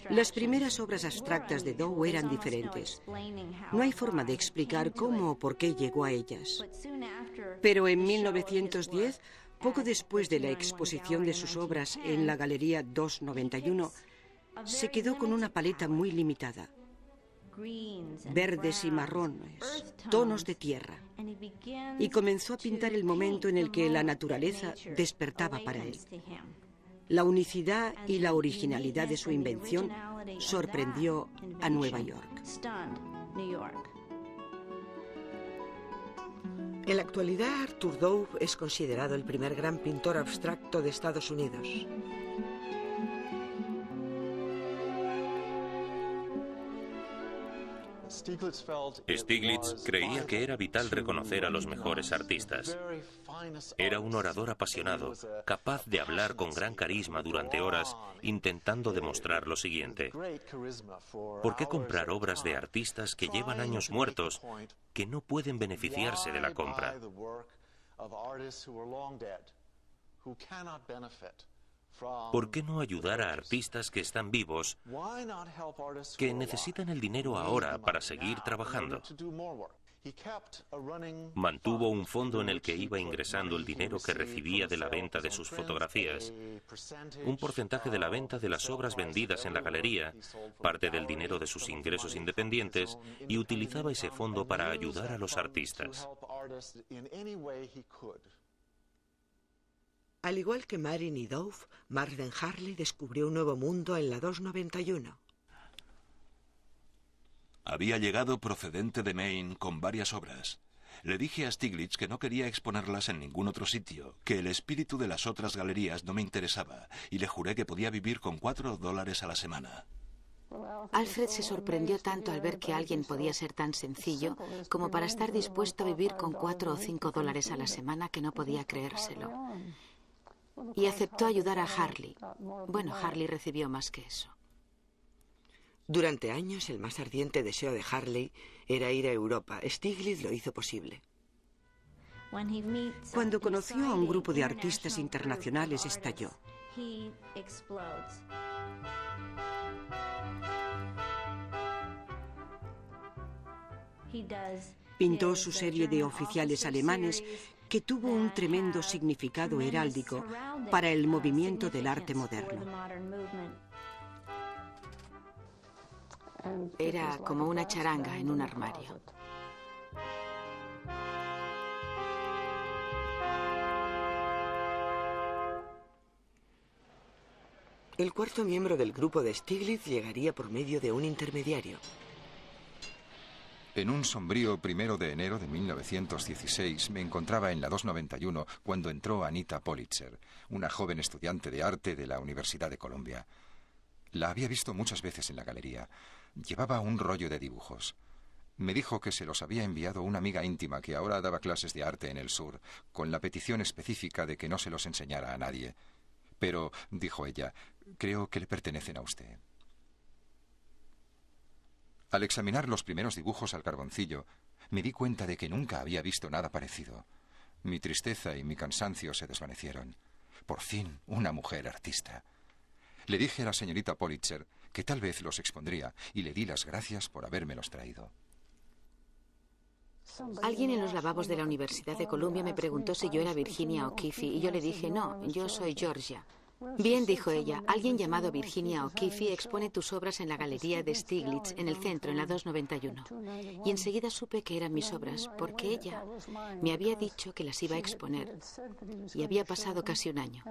Las primeras obras abstractas de Dove eran diferentes. No hay forma de explicar cómo o por qué llegó a ellas. Pero en 1910, poco después de la exposición de sus obras en la Galería 291, se quedó con una paleta muy limitada. Verdes y marrones, tonos de tierra. Y comenzó a pintar el momento en el que la naturaleza despertaba para él. La unicidad y la originalidad de su invención sorprendió a Nueva York. En la actualidad, Arthur Dove es considerado el primer gran pintor abstracto de Estados Unidos. Stieglitz creía que era vital reconocer a los mejores artistas. Era un orador apasionado, capaz de hablar con gran carisma durante horas, intentando demostrar lo siguiente: ¿por qué comprar obras de artistas que llevan años muertos, que no pueden beneficiarse de la compra? ¿Por qué no ayudar a artistas que están vivos, que necesitan el dinero ahora para seguir trabajando? Mantuvo un fondo en el que iba ingresando el dinero que recibía de la venta de sus fotografías, un porcentaje de la venta de las obras vendidas en la galería, parte del dinero de sus ingresos independientes, y utilizaba ese fondo para ayudar a los artistas. Al igual que Marin y Dove, Marden Harley descubrió un nuevo mundo en la 291. Había llegado procedente de Maine con varias obras. Le dije a Stieglitz que no quería exponerlas en ningún otro sitio, que el espíritu de las otras galerías no me interesaba, y le juré que podía vivir con $4 a la semana. Alfred se sorprendió tanto al ver que alguien podía ser tan sencillo como para estar dispuesto a vivir con $4 o $5 a la semana, que no podía creérselo. Y aceptó ayudar a Harley. Bueno, Harley recibió más que eso. Durante años, el más ardiente deseo de Harley era ir a Europa. Stieglitz lo hizo posible. Cuando conoció a un grupo de artistas internacionales, estalló. Pintó su serie de oficiales alemanes, que tuvo un tremendo significado heráldico para el movimiento del arte moderno. Era como una charanga en un armario. El cuarto miembro del grupo de Stieglitz llegaría por medio de un intermediario. En un sombrío 1 de enero de 1916 me encontraba en la 291 cuando entró Anita Politzer, una joven estudiante de arte de la Universidad de Columbia. La había visto muchas veces en la galería. Llevaba un rollo de dibujos. Me dijo que se los había enviado una amiga íntima que ahora daba clases de arte en el sur, con la petición específica de que no se los enseñara a nadie. Pero, dijo ella, creo que le pertenecen a usted. Al examinar los primeros dibujos al carboncillo, me di cuenta de que nunca había visto nada parecido. Mi tristeza y mi cansancio se desvanecieron. Por fin, una mujer artista. Le dije a la señorita Politzer que tal vez los expondría y le di las gracias por habérmelos traído. Alguien en los lavabos de la Universidad de Columbia me preguntó si yo era Virginia O'Keeffe y yo le dije, no, yo soy Georgia. Bien, dijo ella, alguien llamado Virginia O'Keeffe expone tus obras en la galería de Stieglitz, en el centro, en la 291. Y enseguida supe que eran mis obras, porque ella me había dicho que las iba a exponer. Y había pasado casi un año.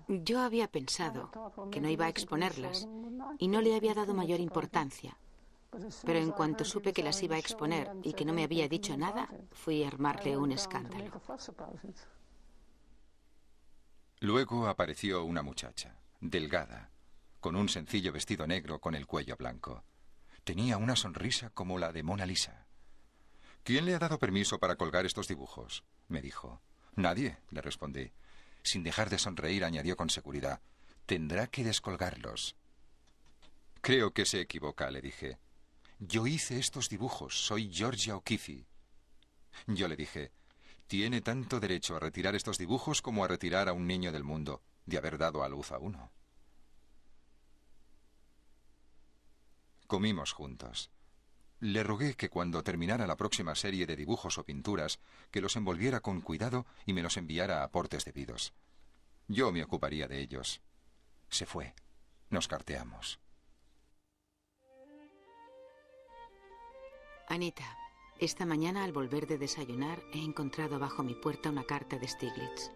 Yo había pensado que no iba a exponerlas y no le había dado mayor importancia. Pero en cuanto supe que las iba a exponer y que no me había dicho nada, fui a armarle un escándalo. Luego apareció una muchacha, delgada, con un sencillo vestido negro con el cuello blanco. Tenía una sonrisa como la de Mona Lisa. ¿Quién le ha dado permiso para colgar estos dibujos?, me dijo. Nadie, le respondí. Sin dejar de sonreír, añadió con seguridad. Tendrá que descolgarlos. Creo que se equivoca, le dije. Yo hice estos dibujos, soy Georgia O'Keeffe. Yo le dije, tiene tanto derecho a retirar estos dibujos como a retirar a un niño del mundo, de haber dado a luz a uno. Comimos juntos. Le rogué que cuando terminara la próxima serie de dibujos o pinturas, que los envolviera con cuidado y me los enviara a aportes debidos. Yo me ocuparía de ellos. Se fue. Nos carteamos. Anita, esta mañana al volver de desayunar he encontrado bajo mi puerta una carta de Stieglitz.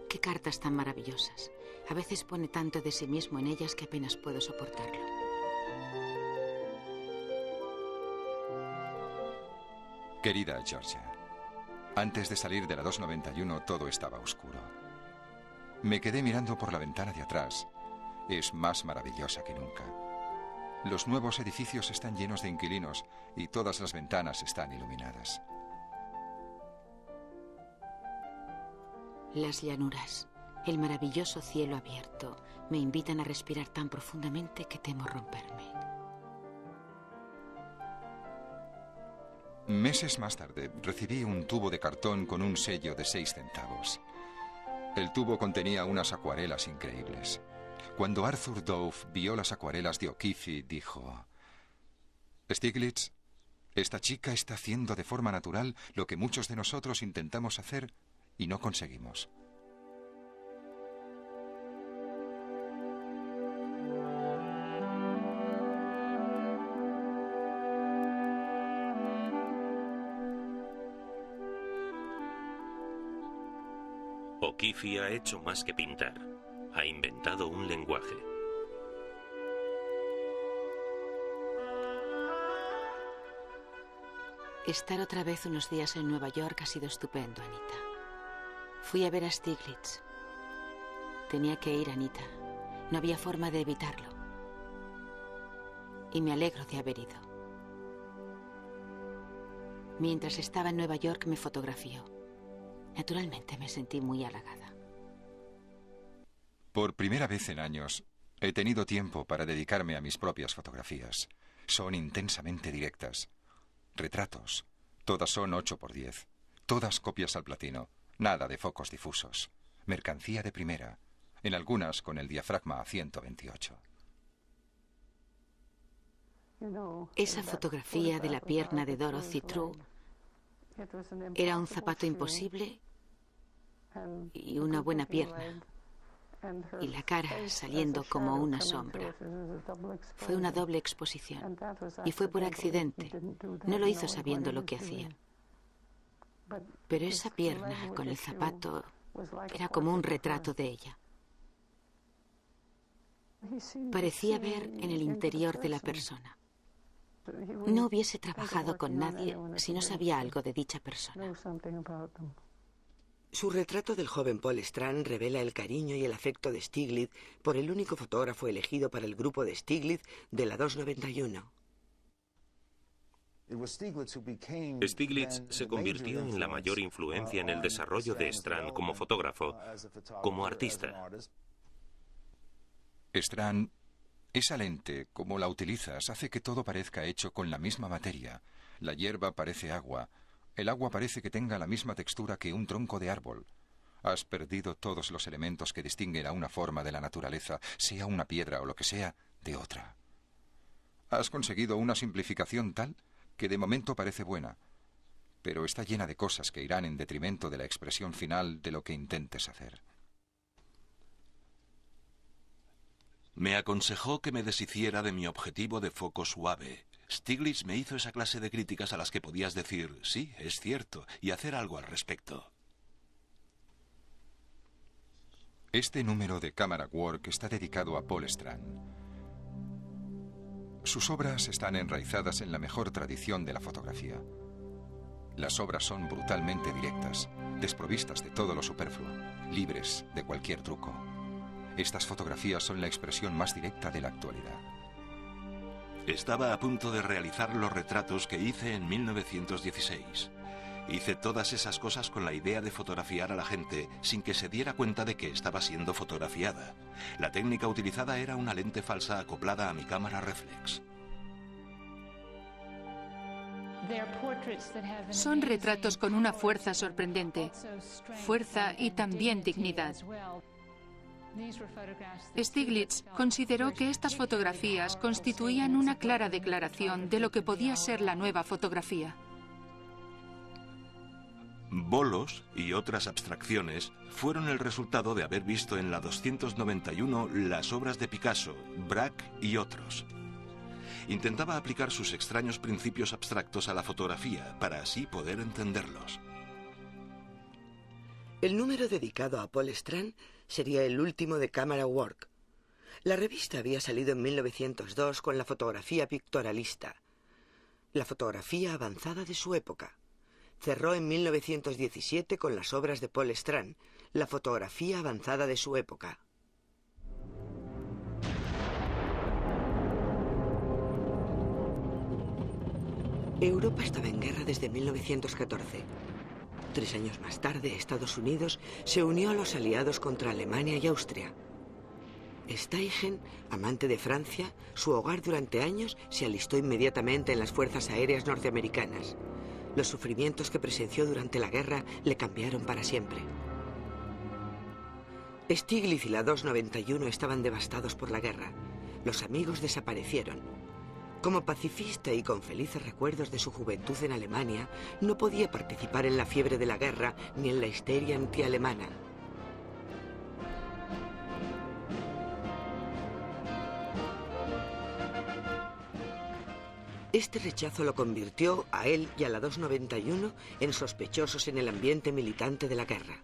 Qué cartas tan maravillosas. A veces pone tanto de sí mismo en ellas que apenas puedo soportarlo. Querida Georgia, antes de salir de la 291 todo estaba oscuro. Me quedé mirando por la ventana de atrás. Es más maravillosa que nunca. Los nuevos edificios están llenos de inquilinos y todas las ventanas están iluminadas. Las llanuras, el maravilloso cielo abierto, me invitan a respirar tan profundamente que temo romperme. Meses más tarde recibí un tubo de cartón con un sello de 6 centavos. El tubo contenía unas acuarelas increíbles. Cuando Arthur Dove vio las acuarelas de O'Keeffe, dijo: Stieglitz, esta chica está haciendo de forma natural lo que muchos de nosotros intentamos hacer y no conseguimos. O'Keeffe ha hecho más que pintar. Ha inventado un lenguaje. Estar otra vez unos días en Nueva York ha sido estupendo, Anita. Fui a ver a Stieglitz. Tenía que ir, Anita. No había forma de evitarlo. Y me alegro de haber ido. Mientras estaba en Nueva York me fotografió. Naturalmente me sentí muy halagada. Por primera vez en años, he tenido tiempo para dedicarme a mis propias fotografías. Son intensamente directas. Retratos. Todas son 8x10. Todas copias al platino. Nada de focos difusos. Mercancía de primera. En algunas con el diafragma a 128. Esa fotografía de la pierna de Dorothy True era un zapato imposible y una buena pierna. Y la cara saliendo como una sombra. Fue una doble exposición. Y fue por accidente. No lo hizo sabiendo lo que hacía. Pero esa pierna con el zapato era como un retrato de ella. Parecía ver en el interior de la persona. No hubiese trabajado con nadie si no sabía algo de dicha persona. Su retrato del joven Paul Strand revela el cariño y el afecto de Stieglitz por el único fotógrafo elegido para el grupo de Stieglitz de la 291. Stieglitz se convirtió en la mayor influencia en el desarrollo de Strand como fotógrafo, como artista. Strand Esa lente, como la utilizas, hace que todo parezca hecho con la misma materia. La hierba parece agua. El agua parece que tenga la misma textura que un tronco de árbol. Has perdido todos los elementos que distinguen a una forma de la naturaleza, sea una piedra o lo que sea, de otra. Has conseguido una simplificación tal que de momento parece buena, pero está llena de cosas que irán en detrimento de la expresión final de lo que intentes hacer. Me aconsejó que me deshiciera de mi objetivo de foco suave. Stiglitz me hizo esa clase de críticas a las que podías decir, sí, es cierto, y hacer algo al respecto. Este número de Camera Work está dedicado a Paul Strand. Sus obras están enraizadas en la mejor tradición de la fotografía. Las obras son brutalmente directas, desprovistas de todo lo superfluo, libres de cualquier truco. Estas fotografías son la expresión más directa de la actualidad. Estaba a punto de realizar los retratos que hice en 1916. Hice todas esas cosas con la idea de fotografiar a la gente sin que se diera cuenta de que estaba siendo fotografiada. La técnica utilizada era una lente falsa acoplada a mi cámara reflex. Son retratos con una fuerza sorprendente. Fuerza y también dignidad. Stiglitz consideró que estas fotografías constituían una clara declaración de lo que podía ser la nueva fotografía. Bolos y otras abstracciones fueron el resultado de haber visto en la 291 las obras de Picasso, Braque y otros. Intentaba aplicar sus extraños principios abstractos a la fotografía para así poder entenderlos. El número dedicado a Paul Strand sería el último de Camera Work. La revista había salido en 1902 con la fotografía pictorialista, la fotografía avanzada de su época. Cerró en 1917 con las obras de Paul Strand, la fotografía avanzada de su época. Europa estaba en guerra desde 1914. 3 años más tarde, Estados Unidos se unió a los aliados contra Alemania y Austria. Steichen, amante de Francia, su hogar durante años, se alistó inmediatamente en las fuerzas aéreas norteamericanas. Los sufrimientos que presenció durante la guerra le cambiaron para siempre. Stiglitz y la 291 estaban devastados por la guerra. Los amigos desaparecieron. Como pacifista y con felices recuerdos de su juventud en Alemania, no podía participar en la fiebre de la guerra ni en la histeria antialemana. Este rechazo lo convirtió a él y a la 291 en sospechosos en el ambiente militante de la guerra.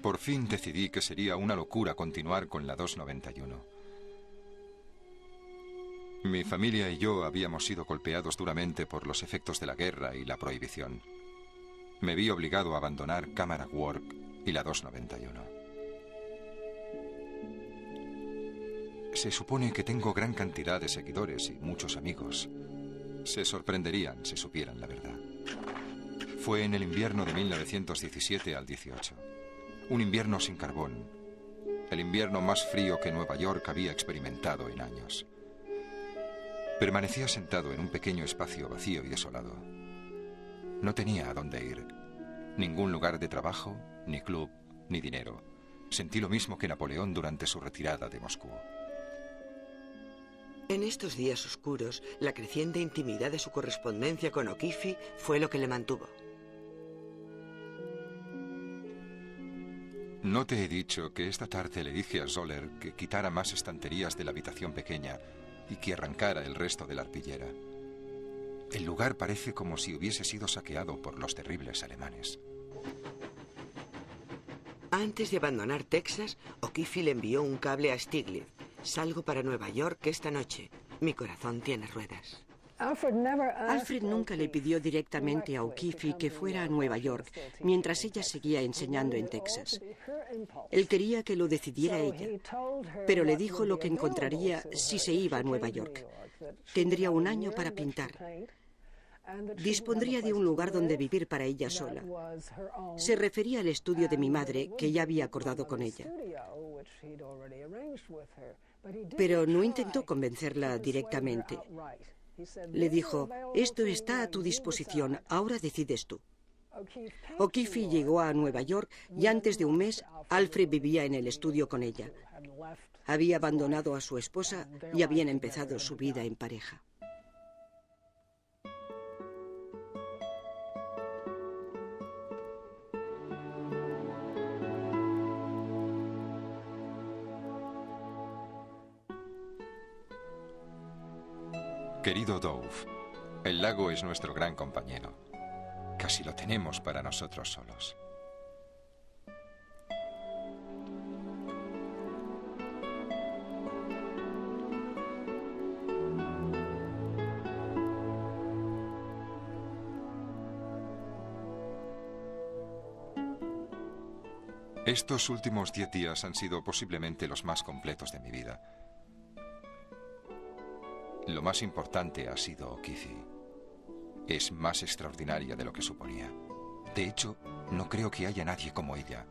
Por fin decidí que sería una locura continuar con la 291. Mi familia y yo habíamos sido golpeados duramente por los efectos de la guerra y la prohibición. Me vi obligado a abandonar Camera Work y la 291. Se supone que tengo gran cantidad de seguidores y muchos amigos. Se sorprenderían si supieran la verdad. Fue en el invierno de 1917 al 18. Un invierno sin carbón. El invierno más frío que Nueva York había experimentado en años. Permanecía sentado en un pequeño espacio vacío y desolado. No tenía a dónde ir. Ningún lugar de trabajo, ni club, ni dinero. Sentí lo mismo que Napoleón durante su retirada de Moscú. En estos días oscuros, la creciente intimidad de su correspondencia con O'Keeffe fue lo que le mantuvo. No te he dicho que esta tarde le dije a Zoller que quitara más estanterías de la habitación pequeña y que arrancara el resto de la arpillera. El lugar parece como si hubiese sido saqueado por los terribles alemanes. Antes de abandonar Texas, O'Keeffe le envió un cable a Stiglitz. Salgo para Nueva York esta noche. Mi corazón tiene ruedas. Alfred nunca le pidió directamente a O'Keeffe que fuera a Nueva York mientras ella seguía enseñando en Texas. Él quería que lo decidiera ella, pero le dijo lo que encontraría si se iba a Nueva York. Tendría 1 año para pintar. Dispondría de un lugar donde vivir para ella sola. Se refería al estudio de mi madre, que ya había acordado con ella. Pero no intentó convencerla directamente. Le dijo, esto está a tu disposición, ahora decides tú. O'Keeffe llegó a Nueva York y antes de un mes Alfred vivía en el estudio con ella. Había abandonado a su esposa y habían empezado su vida en pareja. Querido Dove, el lago es nuestro gran compañero. Casi lo tenemos para nosotros solos. Estos últimos 10 días han sido posiblemente los más completos de mi vida. Lo más importante ha sido O'Keeffe. Es más extraordinaria de lo que suponía. De hecho, no creo que haya nadie como ella.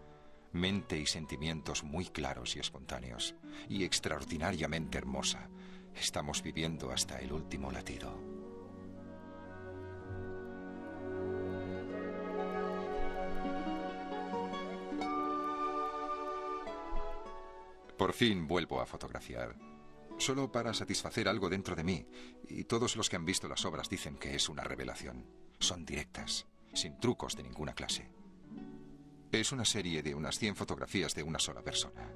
Mente y sentimientos muy claros y espontáneos. Y extraordinariamente hermosa. Estamos viviendo hasta el último latido. Por fin vuelvo a fotografiar. Solo para satisfacer algo dentro de mí. Y todos los que han visto las obras dicen que es una revelación. Son directas, sin trucos de ninguna clase. Es una serie de unas 100 fotografías de una sola persona.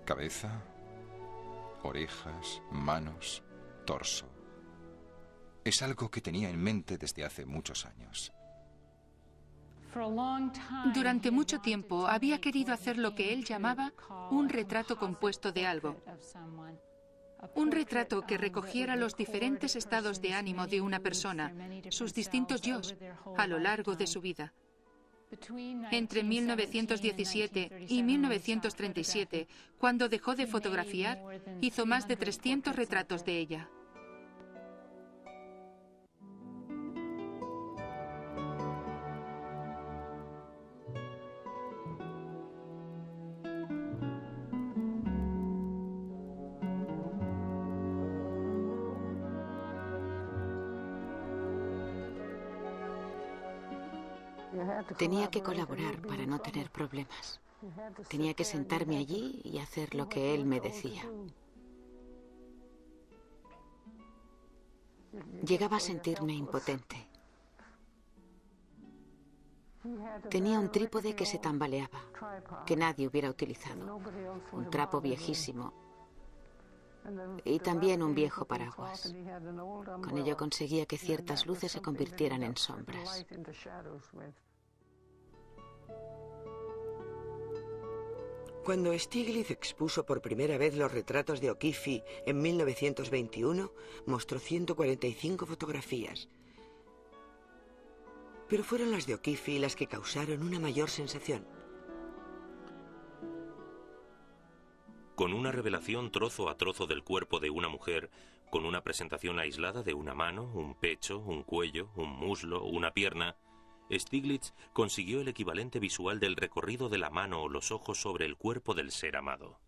Cabeza, orejas, manos, torso. Es algo que tenía en mente desde hace muchos años. Durante mucho tiempo había querido hacer lo que él llamaba un retrato compuesto de algo. Un retrato que recogiera los diferentes estados de ánimo de una persona, sus distintos yos, a lo largo de su vida. Entre 1917 y 1937, cuando dejó de fotografiar, hizo más de 300 retratos de ella. Tenía que colaborar para no tener problemas. Tenía que sentarme allí y hacer lo que él me decía. Llegaba a sentirme impotente. Tenía un trípode que se tambaleaba, que nadie hubiera utilizado. Un trapo viejísimo. Y también un viejo paraguas. Con ello conseguía que ciertas luces se convirtieran en sombras. Cuando Stieglitz expuso por primera vez los retratos de O'Keeffe en 1921, mostró 145 fotografías. Pero fueron las de O'Keeffe las que causaron una mayor sensación. Con una revelación trozo a trozo del cuerpo de una mujer, con una presentación aislada de una mano, un pecho, un cuello, un muslo, una pierna, Stieglitz consiguió el equivalente visual del recorrido de la mano o los ojos sobre el cuerpo del ser amado.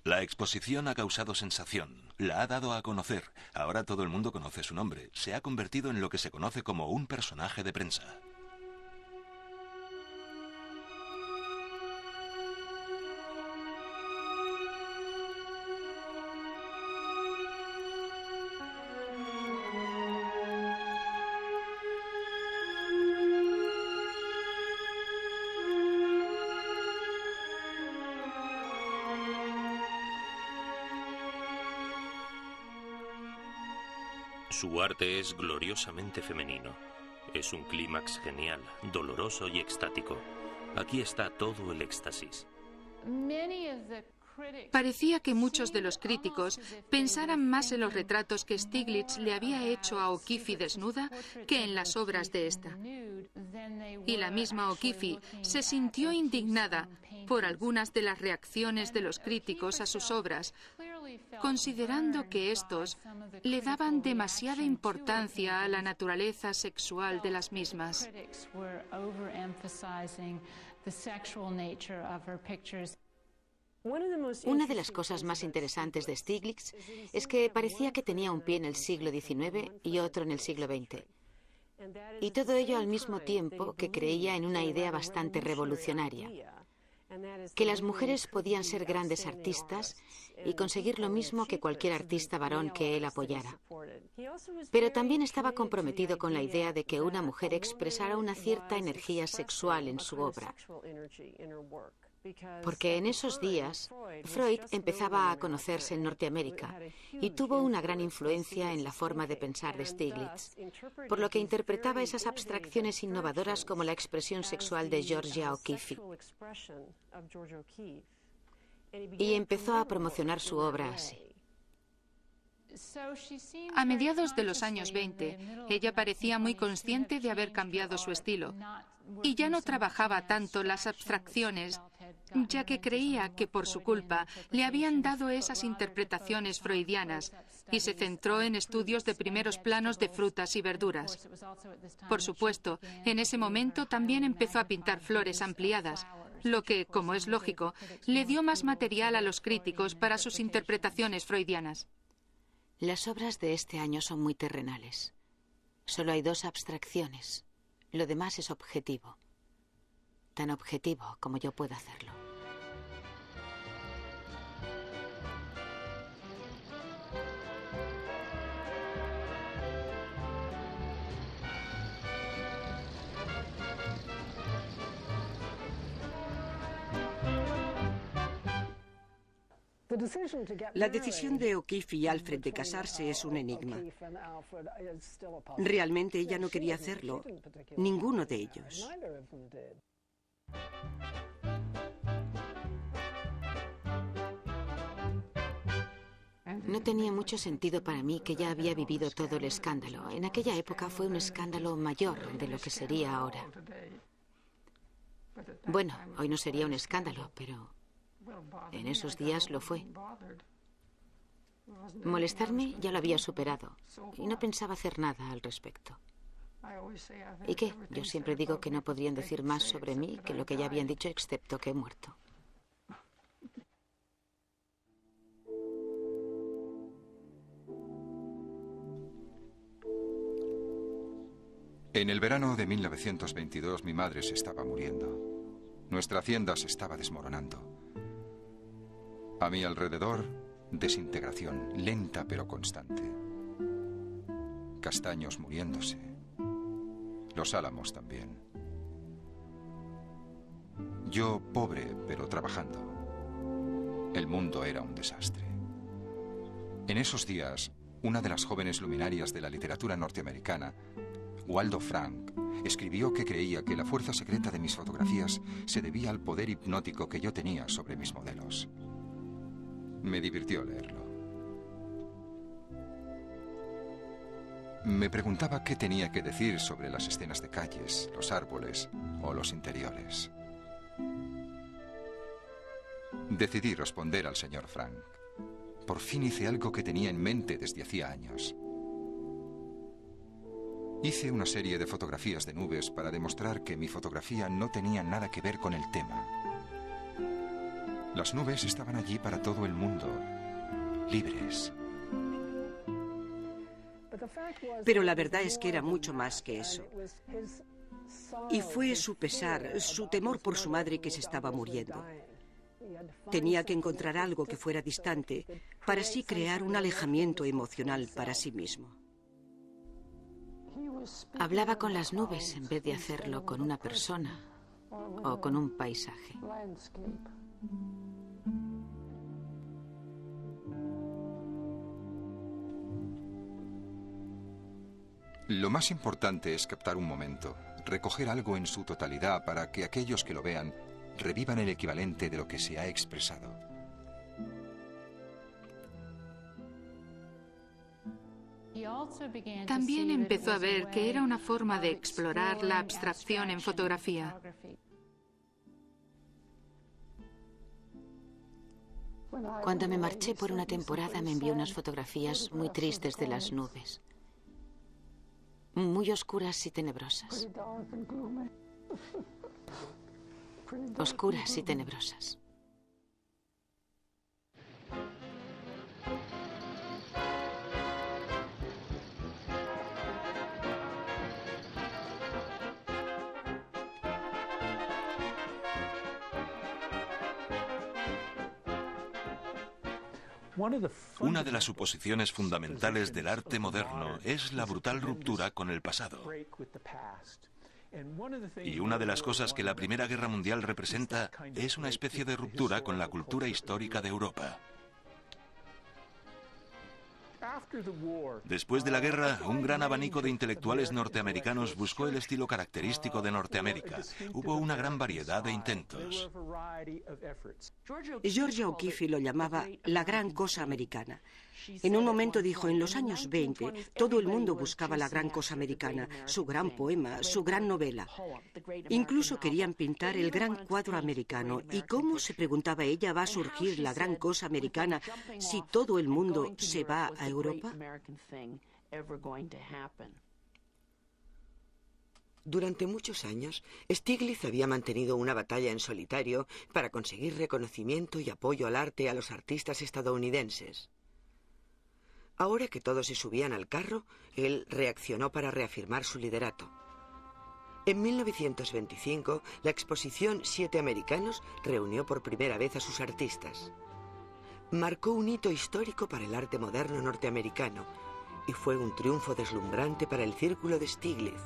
La exposición ha causado sensación, la ha dado a conocer. Ahora todo el mundo conoce su nombre. Se ha convertido en lo que se conoce como un personaje de prensa. Su arte es gloriosamente femenino. Es un clímax genial, doloroso y extático. Aquí está todo el éxtasis. Parecía que muchos de los críticos pensaran más en los retratos que Stieglitz le había hecho a O'Keeffe desnuda que en las obras de esta. Y la misma O'Keeffe se sintió indignada por algunas de las reacciones de los críticos a sus obras, considerando que estos le daban demasiada importancia a la naturaleza sexual de las mismas. Una de las cosas más interesantes de Stiglitz es que parecía que tenía un pie en el siglo XIX y otro en el siglo XX. Y todo ello al mismo tiempo que creía en una idea bastante revolucionaria, que las mujeres podían ser grandes artistas y conseguir lo mismo que cualquier artista varón que él apoyara. Pero también estaba comprometido con la idea de que una mujer expresara una cierta energía sexual en su obra. Porque en esos días, Freud empezaba a conocerse en Norteamérica y tuvo una gran influencia en la forma de pensar de Stiglitz, por lo que interpretaba esas abstracciones innovadoras como la expresión sexual de Georgia O'Keeffe. Y empezó a promocionar su obra así. A mediados de los años 20, ella parecía muy consciente de haber cambiado su estilo y ya no trabajaba tanto las abstracciones, ya que creía que por su culpa le habían dado esas interpretaciones freudianas y se centró en estudios de primeros planos de frutas y verduras. Por supuesto, en ese momento también empezó a pintar flores ampliadas, lo que, como es lógico, le dio más material a los críticos para sus interpretaciones freudianas. Las obras de este año son muy terrenales. Solo hay 2 abstracciones. Lo demás es objetivo. Tan objetivo como yo pueda hacerlo. La decisión de O'Keeffe y Alfred de casarse es un enigma. Realmente ella no quería hacerlo, ninguno de ellos. No tenía mucho sentido para mí que ya había vivido todo el escándalo. En aquella época fue un escándalo mayor de lo que sería ahora. Bueno, hoy no sería un escándalo, pero en esos días lo fue. Molestarme ya lo había superado y no pensaba hacer nada al respecto. ¿Y qué? Yo siempre digo que no podrían decir más sobre mí que lo que ya habían dicho, excepto que he muerto. En el verano de 1922 mi madre se estaba muriendo. Nuestra hacienda se estaba desmoronando. A mi alrededor, desintegración, lenta pero constante. Castaños muriéndose. Los álamos también. Yo, pobre, pero trabajando. El mundo era un desastre. En esos días, una de las jóvenes luminarias de la literatura norteamericana, Waldo Frank, escribió que creía que la fuerza secreta de mis fotografías se debía al poder hipnótico que yo tenía sobre mis modelos. Me divirtió leerlo. Me preguntaba qué tenía que decir sobre las escenas de calles, los árboles o los interiores. Decidí responder al señor Frank. Por fin hice algo que tenía en mente desde hacía años. Hice una serie de fotografías de nubes para demostrar que mi fotografía no tenía nada que ver con el tema. Las nubes estaban allí para todo el mundo, libres. Pero la verdad es que era mucho más que eso. Y fue su pesar, su temor por su madre que se estaba muriendo. Tenía que encontrar algo que fuera distante para así crear un alejamiento emocional para sí mismo. Hablaba con las nubes en vez de hacerlo con una persona o con un paisaje. Lo más importante es captar un momento, recoger algo en su totalidad para que aquellos que lo vean revivan el equivalente de lo que se ha expresado. También empezó a ver que era una forma de explorar la abstracción en fotografía. Cuando me marché por una temporada me envió unas fotografías muy tristes de las nubes. Muy oscuras y tenebrosas. oscuras y tenebrosas. Una de las suposiciones fundamentales del arte moderno es la brutal ruptura con el pasado. Y una de las cosas que la Primera Guerra Mundial representa es una especie de ruptura con la cultura histórica de Europa. Después de la guerra, un gran abanico de intelectuales norteamericanos buscó el estilo característico de Norteamérica. Hubo una gran variedad de intentos. Georgia O'Keeffe lo llamaba la gran cosa americana. En un momento dijo, en los años 20, todo el mundo buscaba la gran cosa americana, su gran poema, su gran novela. Incluso querían pintar el gran cuadro americano. ¿Y cómo, se preguntaba ella, va a surgir la gran cosa americana si todo el mundo se va a Europa? Durante muchos años, Stiglitz había mantenido una batalla en solitario para conseguir reconocimiento y apoyo al arte a los artistas estadounidenses. Ahora que todos se subían al carro, él reaccionó para reafirmar su liderato. En 1925, la exposición 7 Americanos reunió por primera vez a sus artistas. Marcó un hito histórico para el arte moderno norteamericano y fue un triunfo deslumbrante para el círculo de Stiglitz.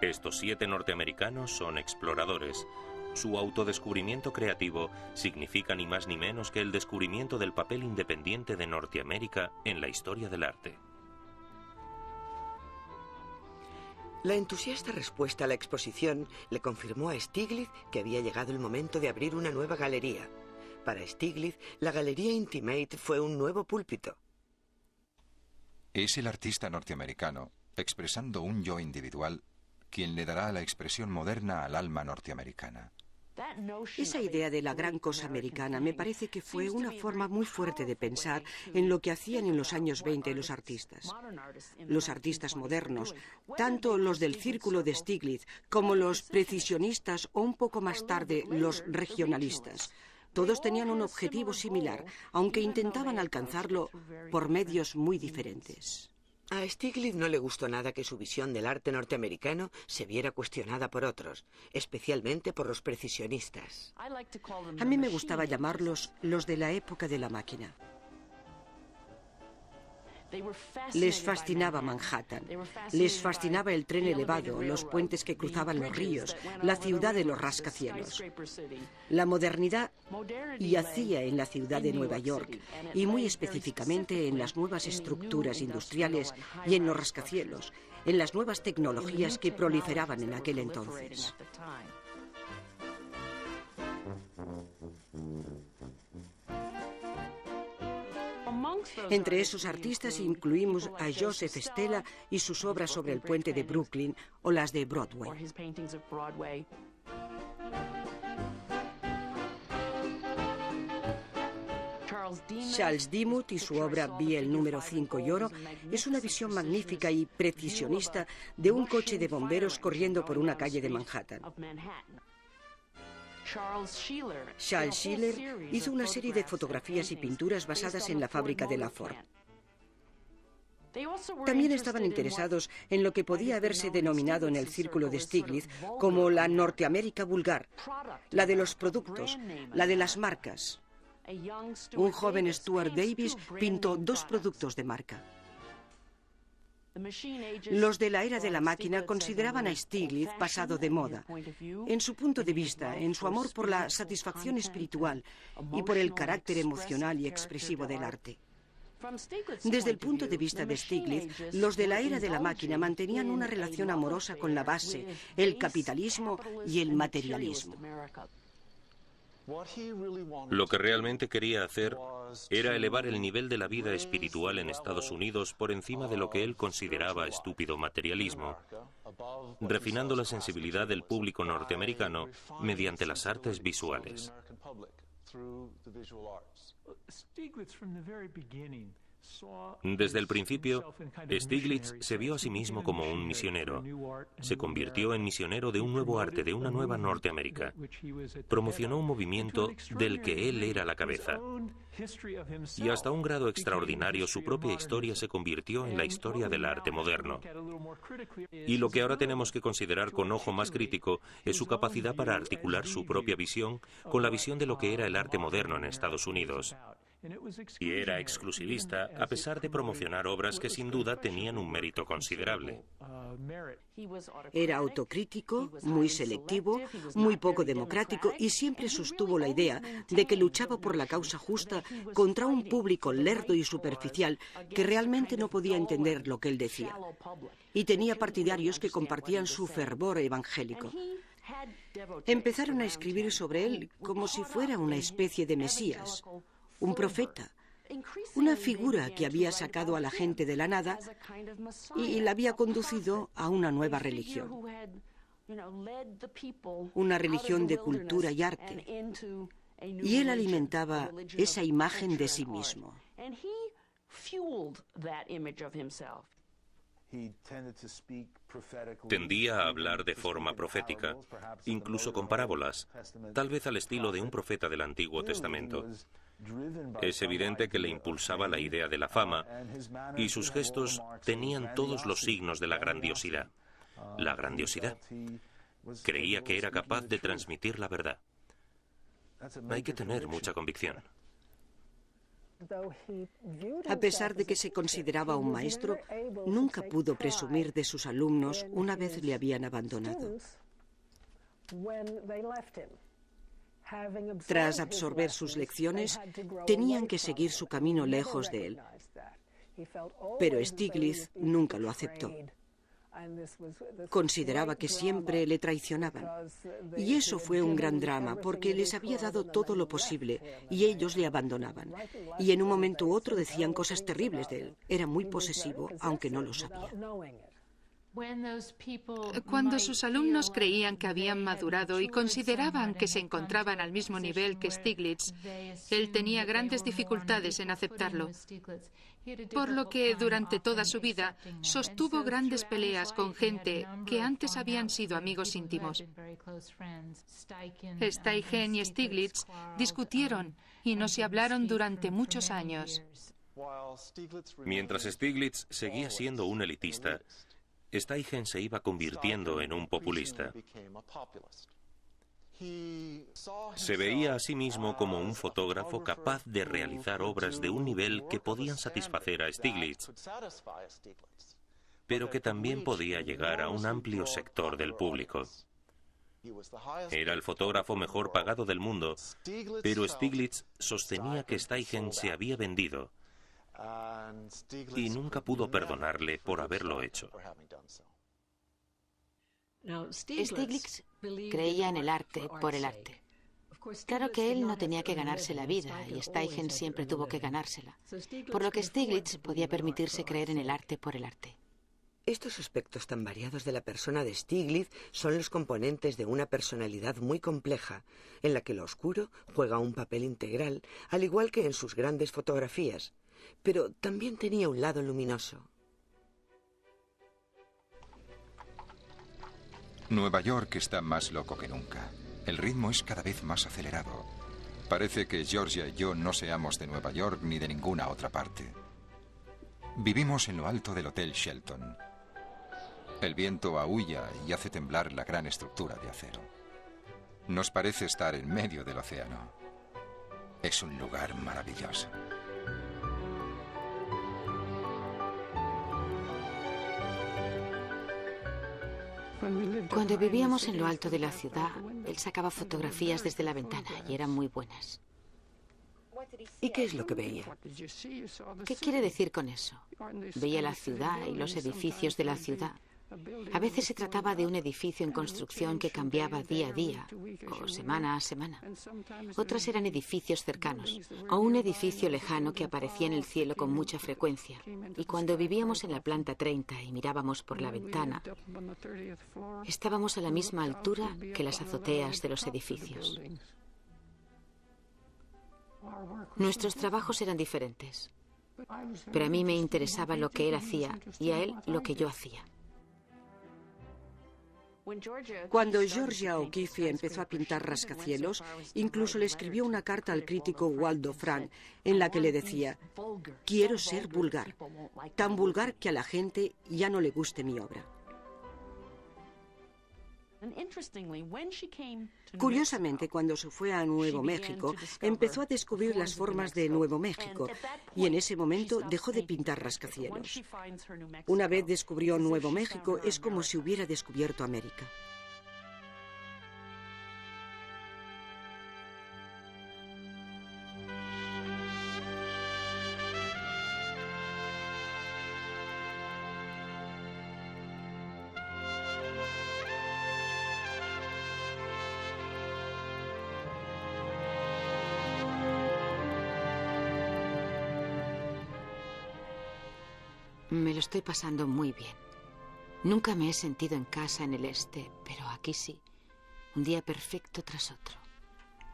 Estos 7 norteamericanos son exploradores. Su autodescubrimiento creativo significa ni más ni menos que el descubrimiento del papel independiente de Norteamérica en la historia del arte. La entusiasta respuesta a la exposición le confirmó a Stiglitz que había llegado el momento de abrir una nueva galería. Para Stiglitz, la Galería Intimate fue un nuevo púlpito. Es el artista norteamericano, expresando un yo individual, quien le dará la expresión moderna al alma norteamericana. Esa idea de la gran cosa americana me parece que fue una forma muy fuerte de pensar en lo que hacían en los años 20 los artistas. Los artistas modernos, tanto los del círculo de Stiglitz como los precisionistas o un poco más tarde los regionalistas, todos tenían un objetivo similar, aunque intentaban alcanzarlo por medios muy diferentes. A Stiglitz no le gustó nada que su visión del arte norteamericano se viera cuestionada por otros, especialmente por los precisionistas. A mí me gustaba llamarlos los de la época de la máquina. Les fascinaba Manhattan, les fascinaba el tren elevado, los puentes que cruzaban los ríos, la ciudad de los rascacielos. La modernidad yacía en la ciudad de Nueva York y muy específicamente en las nuevas estructuras industriales y en los rascacielos, en las nuevas tecnologías que proliferaban en aquel entonces. Entre esos artistas incluimos a Joseph Stella y sus obras sobre el puente de Brooklyn o las de Broadway. Charles Demuth y su obra Biel número 5 y oro es una visión magnífica y precisionista de un coche de bomberos corriendo por una calle de Manhattan. Charles Schiller hizo una serie de fotografías y pinturas basadas en la fábrica de la Ford. También estaban interesados en lo que podía haberse denominado en el círculo de Stiglitz como la Norteamérica vulgar, la de los productos, la de las marcas. Un joven Stuart Davis pintó 2 productos de marca. Los de la era de la máquina consideraban a Stiglitz pasado de moda, en su punto de vista, en su amor por la satisfacción espiritual y por el carácter emocional y expresivo del arte. Desde el punto de vista de Stiglitz, los de la era de la máquina mantenían una relación amorosa con la base, el capitalismo y el materialismo. Lo que realmente quería hacer era elevar el nivel de la vida espiritual en Estados Unidos por encima de lo que él consideraba estúpido materialismo, refinando la sensibilidad del público norteamericano mediante las artes visuales. Desde el principio, Stiglitz se vio a sí mismo como un misionero. Se convirtió en misionero de un nuevo arte, de una nueva Norteamérica. Promocionó un movimiento del que él era la cabeza. Y hasta un grado extraordinario, su propia historia se convirtió en la historia del arte moderno. Y lo que ahora tenemos que considerar con ojo más crítico es su capacidad para articular su propia visión con la visión de lo que era el arte moderno en Estados Unidos. Y era exclusivista, a pesar de promocionar obras que sin duda tenían un mérito considerable. Era autocrítico, muy selectivo, muy poco democrático y siempre sostuvo la idea de que luchaba por la causa justa contra un público lerdo y superficial que realmente no podía entender lo que él decía. Y tenía partidarios que compartían su fervor evangélico. Empezaron a escribir sobre él como si fuera una especie de Mesías, un profeta, una figura que había sacado a la gente de la nada y la había conducido a una nueva religión. Una religión de cultura y arte. Y él alimentaba esa imagen de sí mismo. Tendía a hablar de forma profética, incluso con parábolas, tal vez al estilo de un profeta del Antiguo Testamento. Es evidente que le impulsaba la idea de la fama, y sus gestos tenían todos los signos de la grandiosidad. La grandiosidad. Creía que era capaz de transmitir la verdad. Hay que tener mucha convicción. A pesar de que se consideraba un maestro, nunca pudo presumir de sus alumnos una vez le habían abandonado. Tras absorber sus lecciones, tenían que seguir su camino lejos de él. Pero Stiglitz nunca lo aceptó. Consideraba que siempre le traicionaban. Y eso fue un gran drama, porque les había dado todo lo posible y ellos le abandonaban. Y en un momento u otro decían cosas terribles de él. Era muy posesivo, aunque no lo sabía. Cuando sus alumnos creían que habían madurado y consideraban que se encontraban al mismo nivel que Stiglitz, él tenía grandes dificultades en aceptarlo. Por lo que durante toda su vida sostuvo grandes peleas con gente que antes habían sido amigos íntimos. Steichen y Stiglitz discutieron y no se hablaron durante muchos años. Mientras Stiglitz seguía siendo un elitista, Steichen se iba convirtiendo en un populista. Se veía a sí mismo como un fotógrafo capaz de realizar obras de un nivel que podían satisfacer a Stiglitz, pero que también podía llegar a un amplio sector del público. Era el fotógrafo mejor pagado del mundo, pero Stiglitz sostenía que Steichen se había vendido y nunca pudo perdonarle por haberlo hecho. Stiglitz creía en el arte por el arte. Claro que él no tenía que ganarse la vida y Steichen siempre tuvo que ganársela, por lo que Stiglitz podía permitirse creer en el arte por el arte. Estos aspectos tan variados de la persona de Stiglitz son los componentes de una personalidad muy compleja, en la que lo oscuro juega un papel integral, al igual que en sus grandes fotografías, pero también tenía un lado luminoso. Nueva York está más loco que nunca. El ritmo es cada vez más acelerado. Parece que Georgia y yo no seamos de Nueva York ni de ninguna otra parte. Vivimos en lo alto del Hotel Shelton. El viento aúlla y hace temblar la gran estructura de acero. Nos parece estar en medio del océano. Es un lugar maravilloso. Cuando vivíamos en lo alto de la ciudad, él sacaba fotografías desde la ventana y eran muy buenas. ¿Y qué es lo que veía? ¿Qué quiere decir con eso? Veía la ciudad y los edificios de la ciudad. A veces se trataba de un edificio en construcción que cambiaba día a día o semana a semana. Otras eran edificios cercanos o un edificio lejano que aparecía en el cielo con mucha frecuencia. Y cuando vivíamos en la planta 30 y mirábamos por la ventana, estábamos a la misma altura que las azoteas de los edificios. Nuestros trabajos eran diferentes, Pero a mí me interesaba lo que él hacía y a él lo que yo hacía. Cuando Georgia O'Keeffe empezó a pintar rascacielos, incluso le escribió una carta al crítico Waldo Frank en la que le decía: quiero ser vulgar, tan vulgar que a la gente ya no le guste mi obra. Curiosamente, cuando se fue a Nuevo México, empezó a descubrir las formas de Nuevo México y en ese momento dejó de pintar rascacielos. Una vez descubrió Nuevo México, es como si hubiera descubierto América. Me lo estoy pasando muy bien. Nunca me he sentido en casa en el este, pero aquí sí. Un día perfecto tras otro.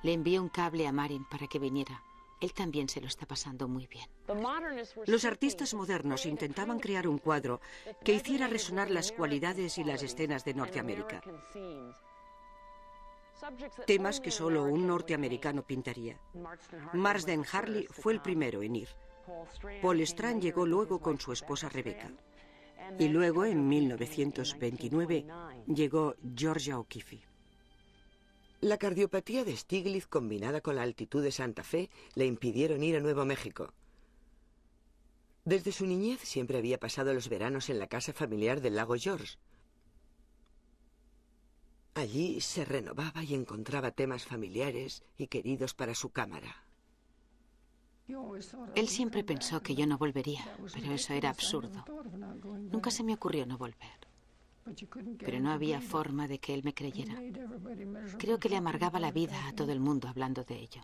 Le envié un cable a Marin para que viniera. Él también se lo está pasando muy bien. Los artistas modernos intentaban crear un cuadro que hiciera resonar las cualidades y las escenas de Norteamérica. Temas que solo un norteamericano pintaría. Marsden Harley fue el primero en ir. Paul Strand llegó luego con su esposa Rebecca. Y luego, en 1929, llegó Georgia O'Keeffe. La cardiopatía de Stiglitz, combinada con la altitud de Santa Fe, le impidieron ir a Nuevo México. Desde su niñez siempre había pasado los veranos en la casa familiar del lago George. Allí se renovaba y encontraba temas familiares y queridos para su cámara. Él siempre pensó que yo no volvería, pero eso era absurdo. Nunca se me ocurrió no volver. Pero no había forma de que él me creyera. Creo que le amargaba la vida a todo el mundo hablando de ello.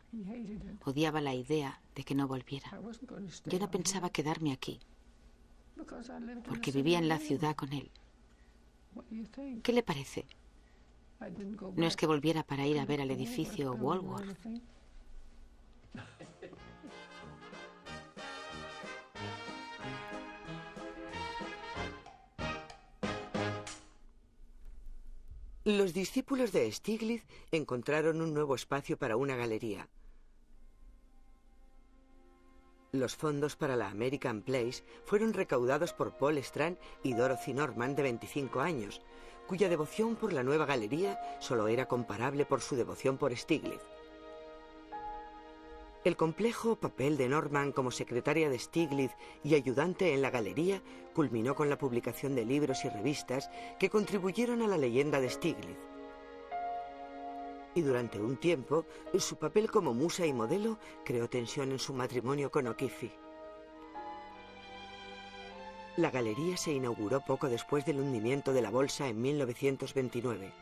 Odiaba la idea de que no volviera. Yo no pensaba quedarme aquí, porque vivía en la ciudad con él. ¿Qué le parece? No es que volviera para ir a ver al edificio Woolworth. Los discípulos de Stiglitz encontraron un nuevo espacio para una galería. Los fondos para la American Place fueron recaudados por Paul Strand y Dorothy Norman, de 25 años, cuya devoción por la nueva galería solo era comparable por su devoción por Stiglitz. El complejo papel de Norman como secretaria de Stiglitz y ayudante en la galería culminó con la publicación de libros y revistas que contribuyeron a la leyenda de Stiglitz. Y durante un tiempo, su papel como musa y modelo creó tensión en su matrimonio con O'Keeffe. La galería se inauguró poco después del hundimiento de la bolsa en 1929.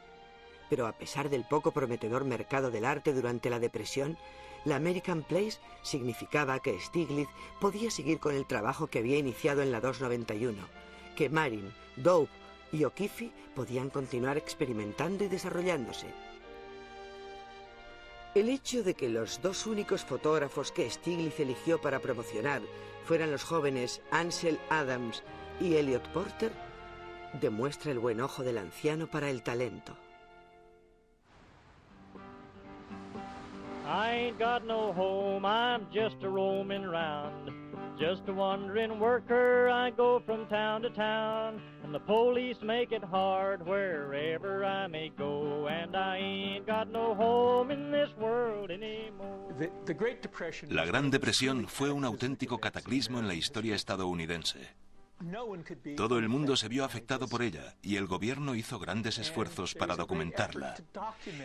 Pero a pesar del poco prometedor mercado del arte durante la depresión, la American Place significaba que Stiglitz podía seguir con el trabajo que había iniciado en la 291, que Marin, Dove y O'Keeffe podían continuar experimentando y desarrollándose. El hecho de que los dos únicos fotógrafos que Stiglitz eligió para promocionar fueran los jóvenes Ansel Adams y Elliot Porter demuestra el buen ojo del anciano para el talento. I ain't got no home, I'm just a roaming round. Just a wandering worker, I go from town to town. And the police make it hard wherever I may go. And I ain't got no home in this world anymore. La Gran Depresión fue un auténtico cataclismo en la historia estadounidense. Todo el mundo se vio afectado por ella y el gobierno hizo grandes esfuerzos para documentarla.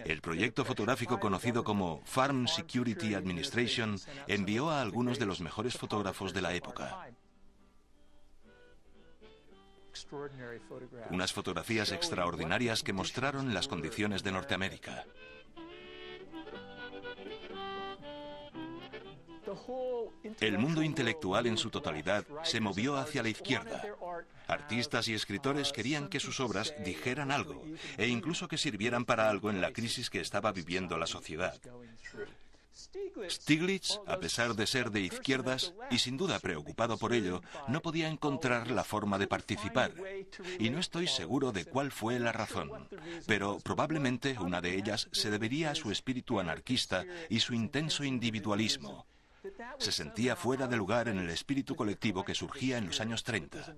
El proyecto fotográfico conocido como Farm Security Administration envió a algunos de los mejores fotógrafos de la época. Unas fotografías extraordinarias que mostraron las condiciones de Norteamérica. El mundo intelectual en su totalidad se movió hacia la izquierda. Artistas y escritores querían que sus obras dijeran algo e incluso que sirvieran para algo en la crisis que estaba viviendo la sociedad. Stiglitz, a pesar de ser de izquierdas y sin duda preocupado por ello, no podía encontrar la forma de participar. Y no estoy seguro de cuál fue la razón, pero probablemente una de ellas se debería a su espíritu anarquista y su intenso individualismo. Se sentía fuera de lugar en el espíritu colectivo que surgía en los años 30.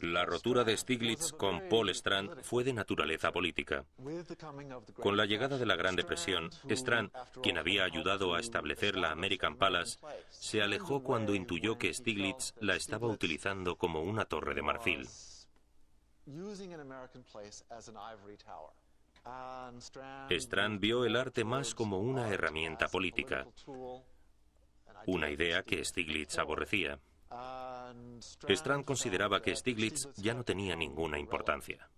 La rotura de Stiglitz con Paul Strand fue de naturaleza política. Con la llegada de la Gran Depresión, Strand, quien había ayudado a establecer la American Palace, se alejó cuando intuyó que Stiglitz la estaba utilizando como una torre de marfil. Strand vio el arte más como una herramienta política, una idea que Stiglitz aborrecía. Strand consideraba que Stiglitz ya no tenía ninguna importancia.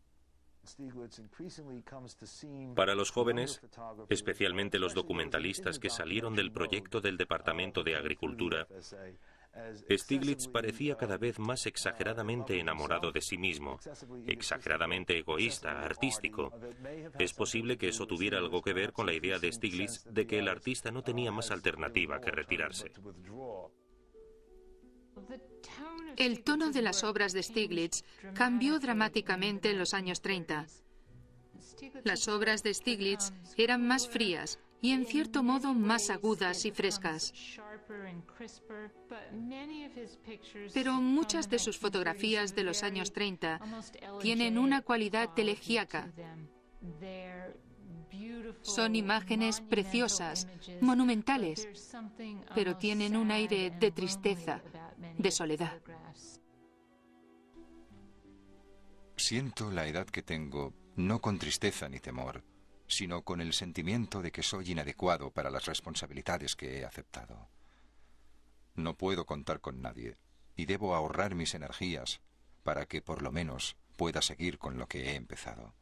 Para los jóvenes, especialmente los documentalistas que salieron del proyecto del Departamento de Agricultura, Stiglitz parecía cada vez más exageradamente enamorado de sí mismo, exageradamente egoísta, artístico. Es posible que eso tuviera algo que ver con la idea de Stiglitz de que el artista no tenía más alternativa que retirarse. El tono de las obras de Stiglitz cambió dramáticamente en los años 30. Las obras de Stiglitz eran más frías y en cierto modo más agudas y frescas. Pero muchas de sus fotografías de los años 30 tienen una cualidad elegíaca. Son imágenes preciosas, monumentales, pero tienen un aire de tristeza, de soledad. Siento la edad que tengo, no con tristeza ni temor, sino con el sentimiento de que soy inadecuado para las responsabilidades que he aceptado. No puedo contar con nadie y debo ahorrar mis energías para que por lo menos pueda seguir con lo que he empezado.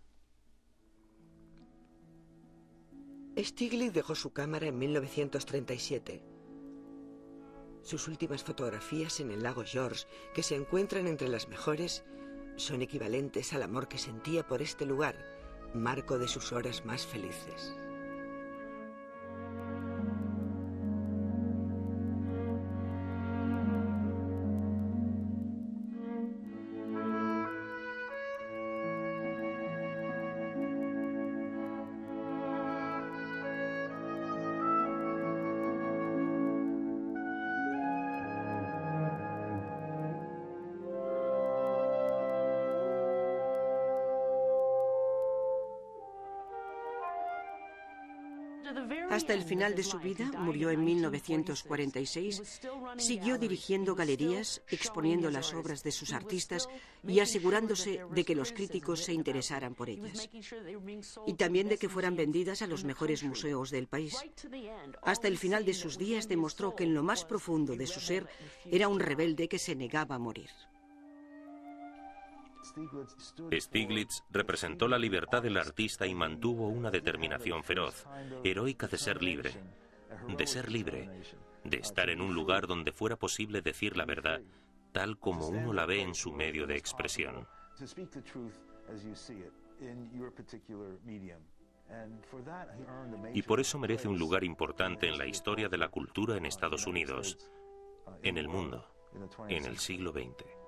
Stiglitz dejó su cámara en 1937. Sus últimas fotografías en el lago George, que se encuentran entre las mejores, son equivalentes al amor que sentía por este lugar, marco de sus horas más felices. Hasta el final de su vida, murió en 1946, siguió dirigiendo galerías, exponiendo las obras de sus artistas y asegurándose de que los críticos se interesaran por ellas. Y también de que fueran vendidas a los mejores museos del país. Hasta el final de sus días demostró que en lo más profundo de su ser era un rebelde que se negaba a morir. Stiglitz representó la libertad del artista y mantuvo una determinación feroz, heroica de ser libre, de estar en un lugar donde fuera posible decir la verdad, tal como uno la ve en su medio de expresión. Y por eso merece un lugar importante en la historia de la cultura en Estados Unidos, en el mundo, en el siglo XX.